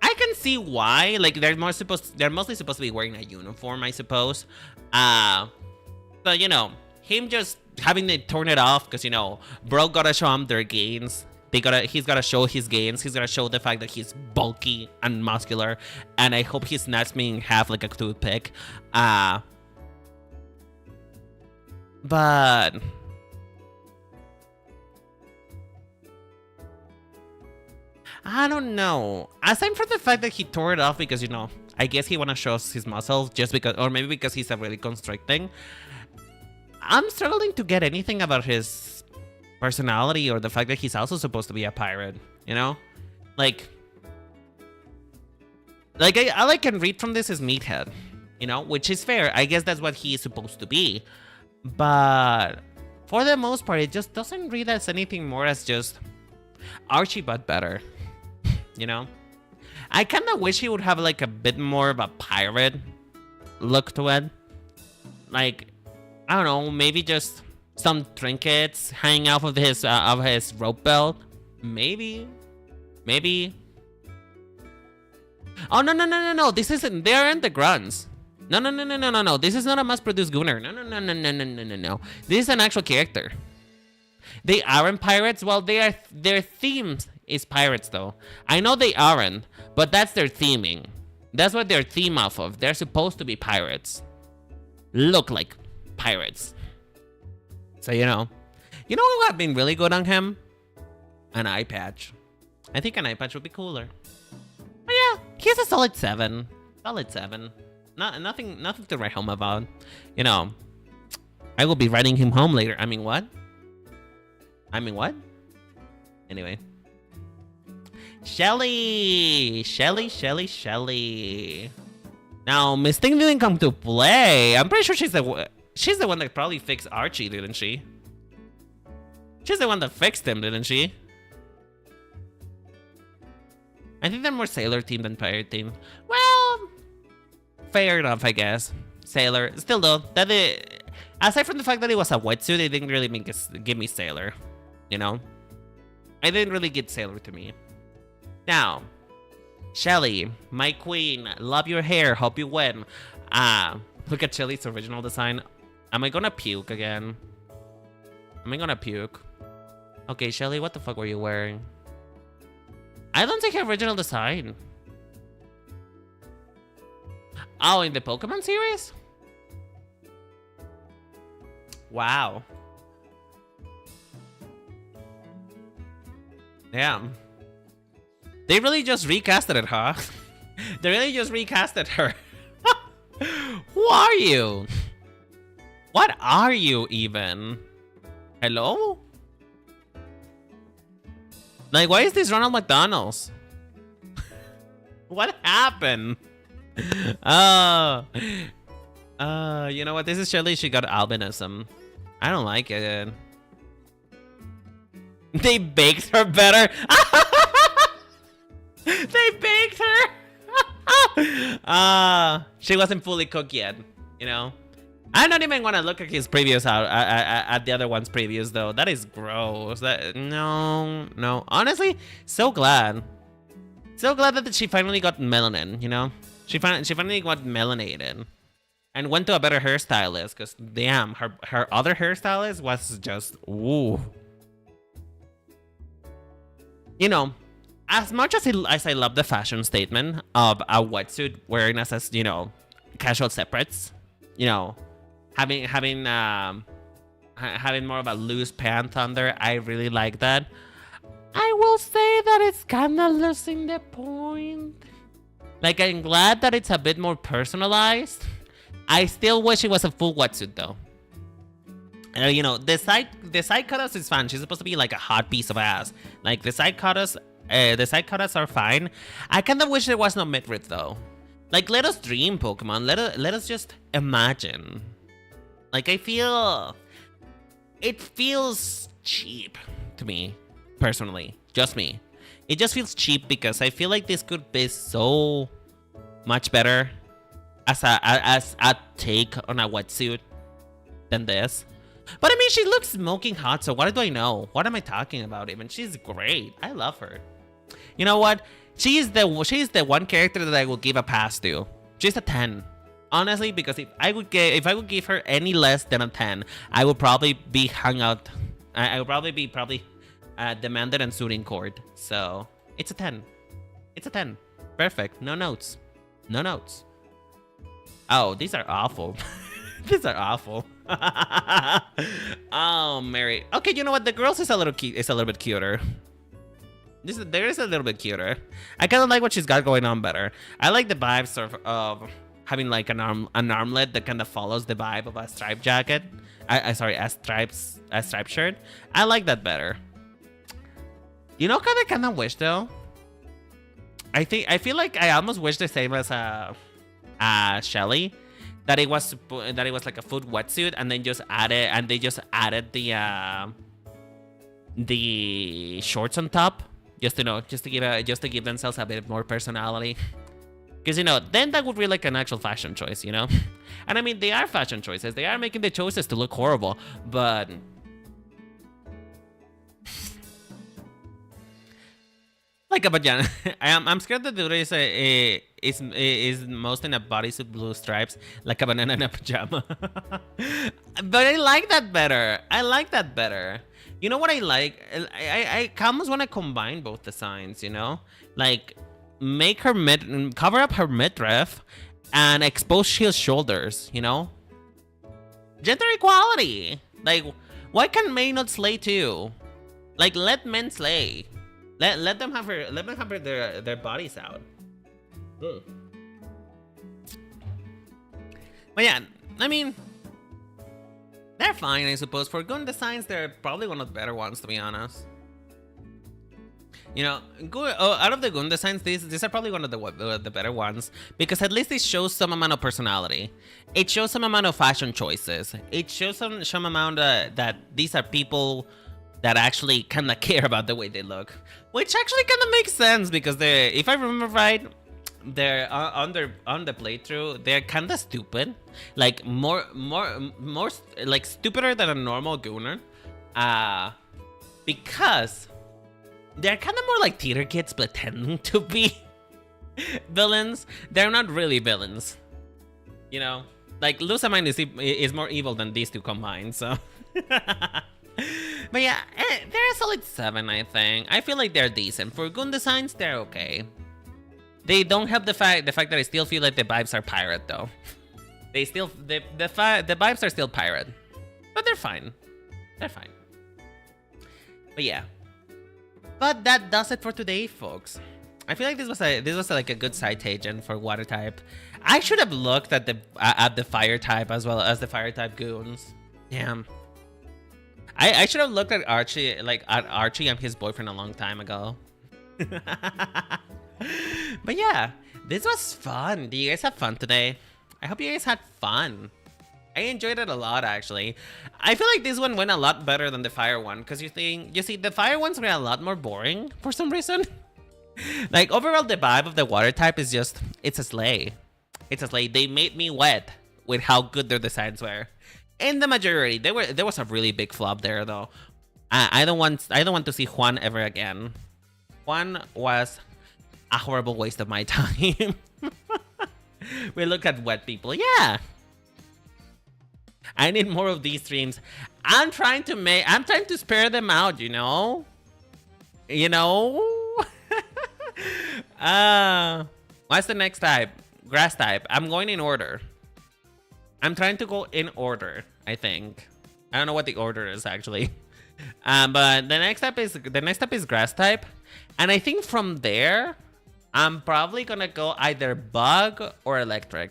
I can see why. Like, they're mostly supposed to be wearing a uniform, I suppose. But you know, him just having to turn it off because, you know, bro gotta show him their gains. He's gotta show his gains. He's gotta show the fact that he's bulky and muscular. And I hope he snaps me in half like a toothpick. But I don't know. Aside from the fact that he tore it off because, you know, I guess he want to show us his muscles just because, or maybe because he's a really constricting. I'm struggling to get anything about his personality or the fact that he's also supposed to be a pirate, you know? Like all I can read from this is meathead, you know, which is fair. I guess that's what he is supposed to be. But for the most part, it just doesn't read as anything more as just Archie but better, you know? I kind of wish he would have like a bit more of a pirate look to it. Like, I don't know, maybe just some trinkets hanging off of his rope belt. Maybe. Oh, no. This isn't. They aren't the grunts. No. This is not a mass-produced gooner. No. This is an actual character. They aren't pirates. Well, their theme is pirates, though. I know they aren't, but that's their theming. That's what they're theme off of. They're supposed to be pirates. Look like pirates. So, you know what would have been really good on him? An eye patch. I think an eye patch would be cooler. But yeah, he's a solid 7. Solid 7. Nothing to write home about. You know, I will be writing him home later. I mean, what? Anyway. Shelly. Now, Miss Thing didn't come to play. I'm pretty sure she's the one that probably fixed Archie, didn't she? She's the one that fixed him, didn't she? I think they're more Sailor team than Pirate team. Well, fair enough, I guess. Sailor. Still though, aside from the fact that it was a wetsuit, they didn't really give me Sailor. You know? I didn't really get Sailor to me. Now, Shelly, my queen, love your hair, hope you win. Look at Shelly's original design. Am I gonna puke again? Okay, Shelly, what the fuck were you wearing? I don't think her original design. Oh, in the Pokemon series? Wow. Damn. They really just recasted it, huh? They really just recasted her. Who are you? What are you even? Hello? Like, why is this Ronald McDonald's? What happened? You know what? This is Shelly. She got albinism. I don't like it. They baked her better. They baked her. She wasn't fully cooked yet, you know. I don't even want to look at his previews at the other one's previews though. That is gross. No. Honestly, so glad that she finally got melanin. You know, she finally got melanated, and went to a better hairstylist. Cause damn, her other hairstylist was just ooh. You know, as much as I love the fashion statement of a wetsuit wearing as you know, casual separates, you know, having more of a loose pant under, I really like that. I will say that it's kind of losing the point. Like, I'm glad that it's a bit more personalized. I still wish it was a full wetsuit though. You know, the side cutoffs is fine. She's supposed to be like a hot piece of ass. Like the side cutoffs are fine. I kind of wish there was no midriff though. Like, let us dream, Pokemon. Let us just imagine. Like, I feel it feels cheap to me personally. Just me. It just feels cheap because I feel like this could be so much better as a take on a wetsuit than this. But I mean, she looks smoking hot, so what do I know? What am I talking about even? She's great. I love her. You know what? She's the one character that I will give a pass to. She's a 10. Honestly, because if I would give her any less than a 10, I would probably be hung out. I would probably be demanded and sued in court. So it's a 10. It's a 10. Perfect. No notes. No notes. Oh, these are awful. These are awful. Oh, Mary. Okay, you know what? The girls is a little bit cuter. there is a little bit cuter. I kind of like what she's got going on better. I like the vibes of having like an armlet that kind of follows the vibe of a striped jacket. Sorry, a striped shirt. I like that better. You know, kind of wish though. I feel like I almost wish the same as Shelly, that it was like a full wetsuit, and then they just added the shorts on top, just to give themselves a bit more personality. Because, you know, then that would be like an actual fashion choice, you know? And I mean, they are fashion choices. They are making the choices to look horrible, but... like a banana. I'm scared that the dude is most in a bodysuit blue stripes, like a banana in a pajama. But I like that better. You know what I like? I almost want to combine both designs, you know? Like... make her cover up her midriff and expose his shoulders, you know? Gender equality. Like, why can men not slay too? Like, let men slay. Let them have their bodies out. Ugh. But yeah, I mean, they're fine, I suppose. For gun designs, they're probably one of the better ones, to be honest. You know, out of the gun designs, these are probably one of the better ones, because at least it shows some amount of personality. It shows some amount of fashion choices. It shows some amount that these are people that actually kind of care about the way they look, which actually kind of makes sense, because if I remember right, they're on the playthrough, they're kind of stupid, like more like stupider than a normal gunner, because they're kind of more like theater kids pretending to be villains. They're not really villains, you know. Like Lusamine is more evil than these two combined. So, but yeah, they're a solid 7, I think. I feel like they're decent for gun designs. They're okay. They don't have the fact that I still feel like the vibes are pirate though. The vibes are still pirate, but they're fine. They're fine. But yeah. But that does it for today, folks. I feel like this was like a good side tangent for Watertype. I should have looked at the fire type as well as the fire type goons. Damn. I should have looked at Archie and his boyfriend a long time ago. But yeah, this was fun. Do you guys have fun today? I hope you guys had fun. I enjoyed it a lot, actually. I feel like this one went a lot better than the fire one, because you see, the fire ones were a lot more boring for some reason. Like, overall, the vibe of the water type is just, it's a slay. It's a slay. They made me wet with how good their designs were. In the majority, there was a really big flop there, though. I don't want to see Juan ever again. Juan was a horrible waste of my time. We look at wet people. Yeah. I need more of these streams. I'm trying to spare them out, you know? What's the next type? Grass type. I'm going in order. I'm trying to go in order, I think. I don't know what the order is actually. But the next step is grass type. And I think from there, I'm probably gonna go either bug or electric.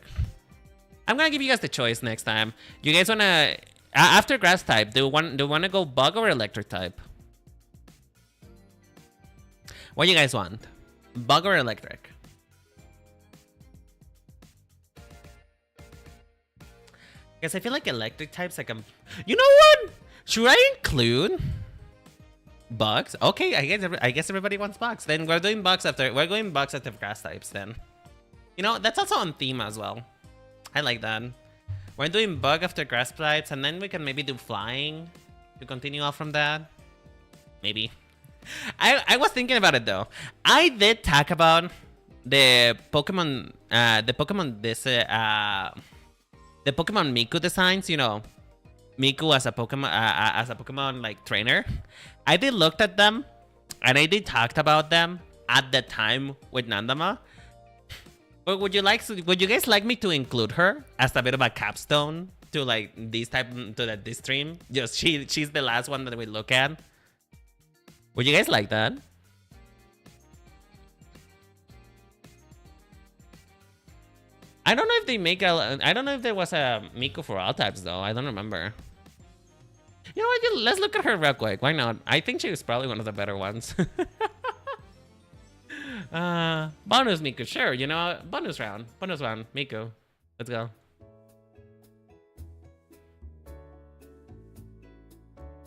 I'm gonna give you guys the choice next time. You guys wanna after grass type, do you wanna go bug or electric type? What do you guys want? Bug or electric? Because I feel like electric types like you know what? Should I include bugs? Okay, I guess everybody wants bugs. Then we're going bugs after grass types then. You know, that's also on theme as well. I like that. We're doing bug after grass types, and then we can maybe do flying to continue off from that. Maybe. I was thinking about it though. I did talk about the Pokemon Miku designs. You know, Miku as a Pokemon like trainer. I did looked at them, and I did talked about them at the time with Nandama. But would you guys like me to include her as a bit of a capstone to like this stream? Just she's the last one that we look at. Would you guys like that? I don't know if they make a. I don't know if there was a Miku for all types though. I don't remember. You know what? Let's look at her real quick. Why not? I think she was probably one of the better ones. Bonus Miku, sure. You know, bonus round, Miku. Let's go.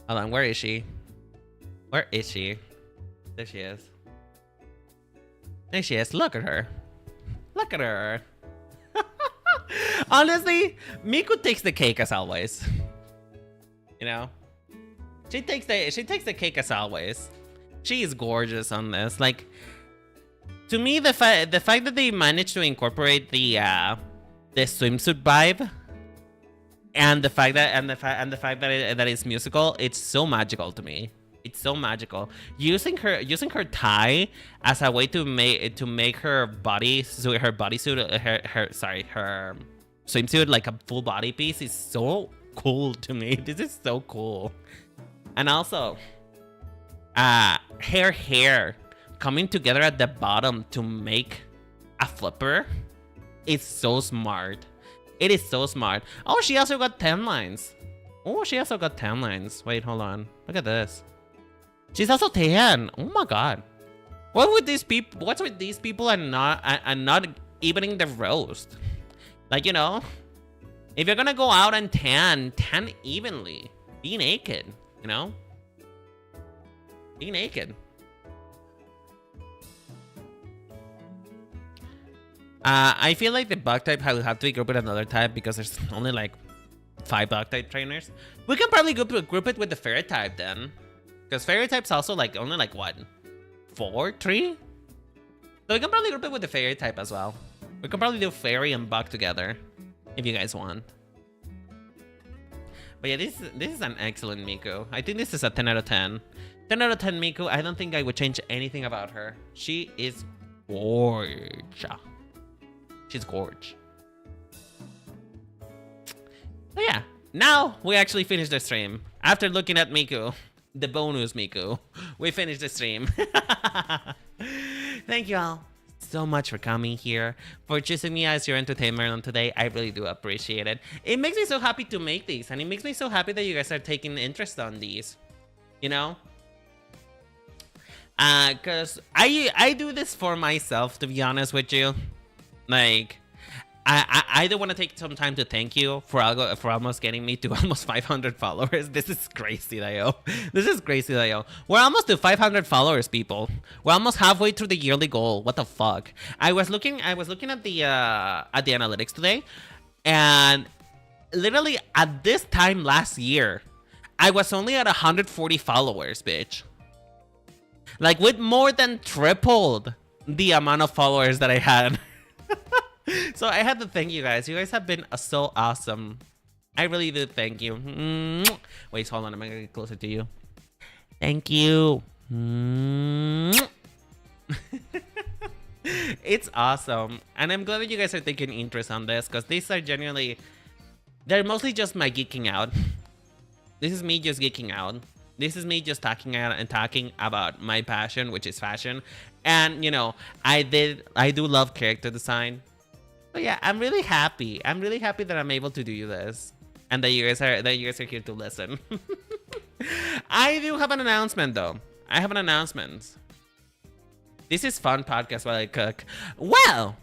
Hold on, where is she? Where is she? There she is. There she is. Look at her. Look at her. Honestly, Miku takes the cake as always. You know, she takes the cake as always. She is gorgeous on this. Like, to me, the fact that they managed to incorporate the swimsuit vibe, and the fact that that it's musical, it's so magical to me. It's so magical. Using her tie as a way to make her bodysuit, her swimsuit like a full body piece is so cool to me. This is so cool. And also, her hair coming together at the bottom to make a flipper. It's so smart. It is so smart. Oh, she also got 10 lines. Wait, hold on. Look at this. She's also 10. Oh my god. What's with these people and not evening the roast? Like, you know, if you're gonna go out and tan evenly. Be naked, you know? Be naked. I feel like the bug type will have to be grouped with another type because there's only like 5 bug type trainers. We can probably group it with the fairy type then. Because fairy type's also like only like what? 4? 3? So we can probably group it with the fairy type as well. We can probably do fairy and bug together. If you guys want. But yeah, this is an excellent Miku. I think this is a 10 out of 10. 10 out of 10 Miku. I don't think I would change anything about her. She is gorgeous. She's gorge. So yeah, now we actually finished the stream. After looking at Miku, the bonus Miku, we finished the stream. Thank you all so much for coming here, for choosing me as your entertainment on today. I really do appreciate it. It makes me so happy to make these, and it makes me so happy that you guys are taking interest on these. You know? Cause I do this for myself, to be honest with you. Like, I do want to take some time to thank you for almost getting me to almost 500 followers. This is crazy, Dio. This is crazy, Dio. We're almost to 500 followers, people. We're almost halfway through the yearly goal. What the fuck? I was looking at the analytics today, and literally at this time last year, I was only at 140 followers, bitch. Like, with more than tripled the amount of followers that I had. So I had to thank you guys. You guys have been so awesome. I really do thank you. Wait, hold on. I'm gonna get closer to you. Thank you. It's awesome. And I'm glad that you guys are taking interest on this, because these are genuinely... They're mostly just my geeking out. This is me just geeking out. This is me just talking about my passion, which is fashion. And, you know, I do love character design. But yeah, I'm really happy. I'm really happy that I'm able to do this, and that you guys are here to listen. I do have an announcement though. I have an announcement. This is fun podcast while I cook. Well,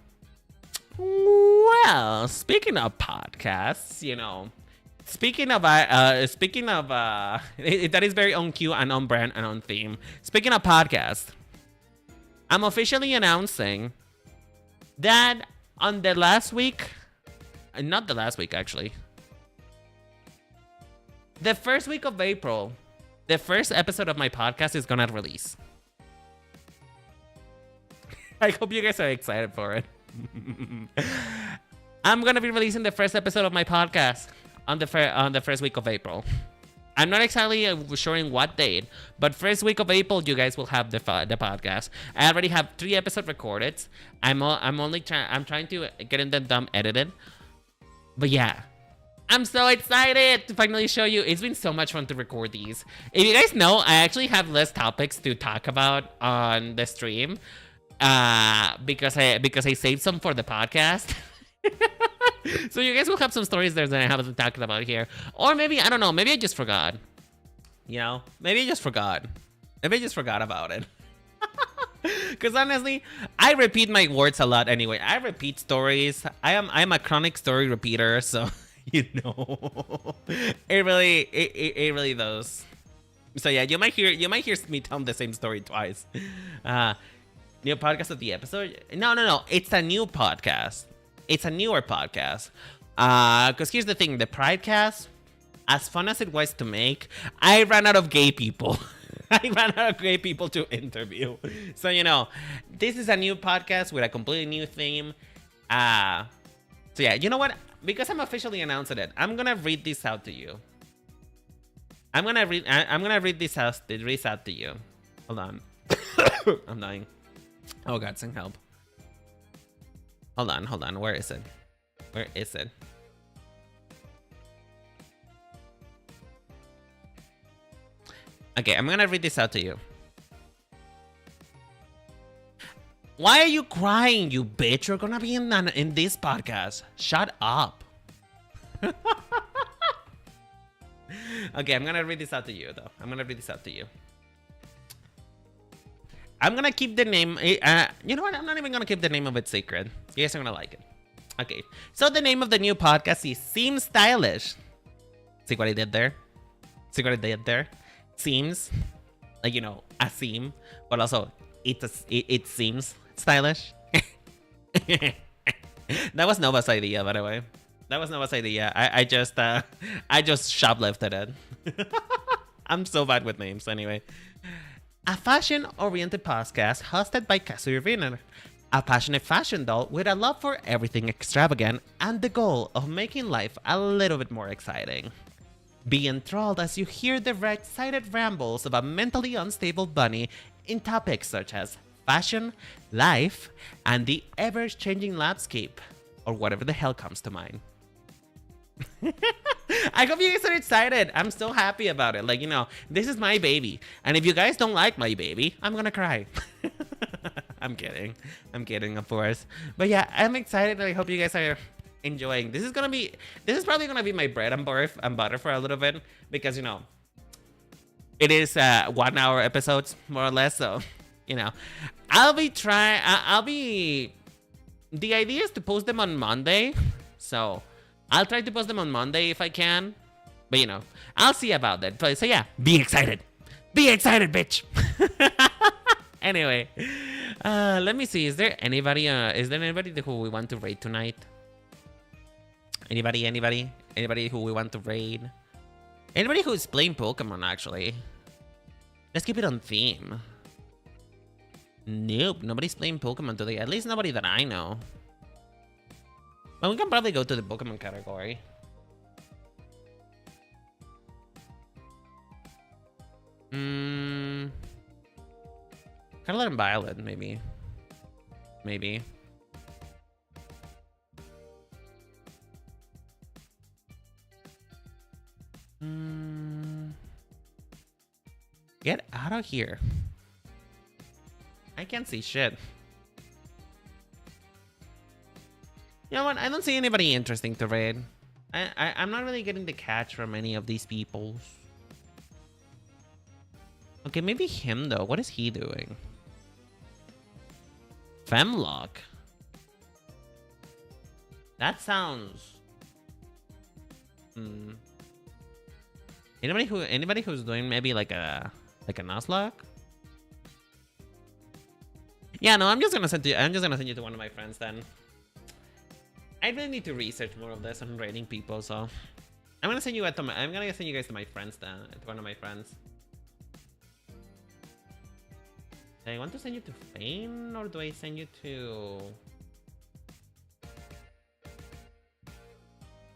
speaking of podcasts, you know, speaking of that is very on cue and on brand and on theme. Speaking of podcasts, I'm officially announcing that on the last week, not the last week actually, the first week of April, the first episode of my podcast is gonna release. I hope you guys are excited for it. I'm gonna be releasing the first episode of my podcast on the first week of April. I'm not exactly showing what date, but first week of April, you guys will have the podcast. I already have 3 episodes recorded. I'm trying to get them edited. But yeah, I'm so excited to finally show you. It's been so much fun to record these. If you guys know, I actually have less topics to talk about on the stream, because I saved some for the podcast. So you guys will have some stories there that I haven't talked about here. Or maybe, I don't know, maybe I just forgot. You know, maybe I just forgot. Maybe I just forgot about it. Because honestly, I repeat my words a lot anyway. I repeat stories. I'm a chronic story repeater, so you know, it really does. So yeah, you might hear me tell the same story twice. New podcast of the episode? No. It's a new podcast. It's a newer podcast. Because here's the thing, the Pridecast, as fun as it was to make, I ran out of gay people. I ran out of gay people to interview. So, you know, this is a new podcast with a completely new theme. So yeah, you know what? Because I'm officially announcing it, I'm gonna read this out to you. I'm gonna read this out to you. Hold on. I'm dying. Oh god, send help. Hold on. Where is it? Where is it? Okay, I'm gonna read this out to you. Why are you crying, you bitch? You're gonna be in this podcast. Shut up. Okay, I'm gonna read this out to you, though. I'm gonna keep the name. You know what? I'm not even gonna keep the name of it secret. You guys are gonna like it. Okay, so the name of the new podcast is Seems Stylish. See what I did there? Seems, like, you know, a seam, but also it seems stylish. That was Nova's idea, by the way. That was Nova's idea. I just shoplifted it. I'm so bad with names, anyway. A fashion-oriented podcast hosted by Kazuya Riner, a passionate fashion doll with a love for everything extravagant and the goal of making life a little bit more exciting. Be enthralled as you hear the excited rambles of a mentally unstable bunny in topics such as fashion, life, and the ever-changing landscape, or whatever the hell comes to mind. I hope you guys are excited. I'm so happy about it. Like, you know, this is my baby. And if you guys don't like my baby, I'm gonna cry. I'm kidding, of course. But yeah, I'm excited. I hope you guys are enjoying. This is probably gonna be my bread and butter for a little bit, because, you know, it is 1 hour episodes, more or less. So, you know, the idea is to post them on Monday, so I'll try to post them on Monday if I can, but, you know, I'll see about that. So yeah, be excited, bitch. Anyway, let me see, is there anybody who we want to raid tonight? Anybody who we want to raid? Anybody who's playing Pokemon, actually? Let's keep it on theme. Nope, nobody's playing Pokemon today. At least nobody that I know. But we can probably go to the Pokemon category. Scarlet and Violet, maybe. Get out of here. I can't see shit. You know what? I don't see anybody interesting to raid. I'm not really getting the catch from any of these peoples. Okay, maybe him, though. What is he doing? Femlock. That sounds... Anybody who's doing maybe like a Nuzlocke? Yeah, no, I'm just gonna send you to one of my friends then. I really need to research more of this on raiding people, so I'm gonna send you guys to my friends then, to one of my friends. Do I want to send you to Fane, or do I send you to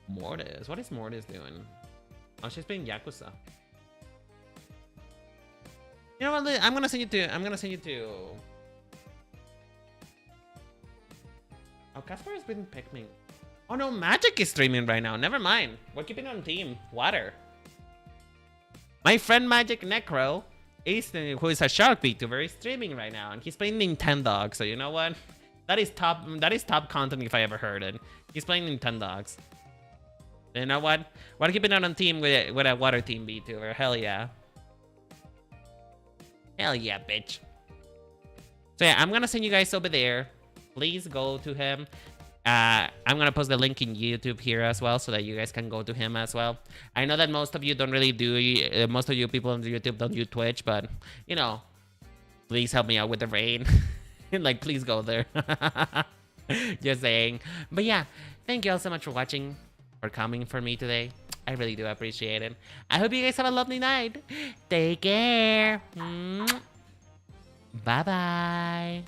Mortis? What is Mortis doing? Oh, she's playing Yakuza. You know what? I'm gonna send you to. Oh, Casper has been picking. Oh no, Magic is streaming right now. Never mind. We're keeping on team. Water. My friend Magic Necro, who is a shark Vtuber, is streaming right now, and he's playing Nintendo. So you know what? That is top content if I ever heard it. He's playing Nintendogs. You know what? We're keeping it on team with a Watertype Vtuber. Hell yeah. Hell yeah, bitch. So yeah, I'm gonna send you guys over there. Please go to him. I'm gonna post the link in YouTube here as well, so that you guys can go to him as well. I know that most of you don't really do, most of you people on YouTube don't do Twitch, but you know, please help me out with the rain. Like, please go there. Just saying. But yeah, thank you all so much for watching, for coming for me today. I really do appreciate it. I hope you guys have a lovely night. Take care. Bye bye.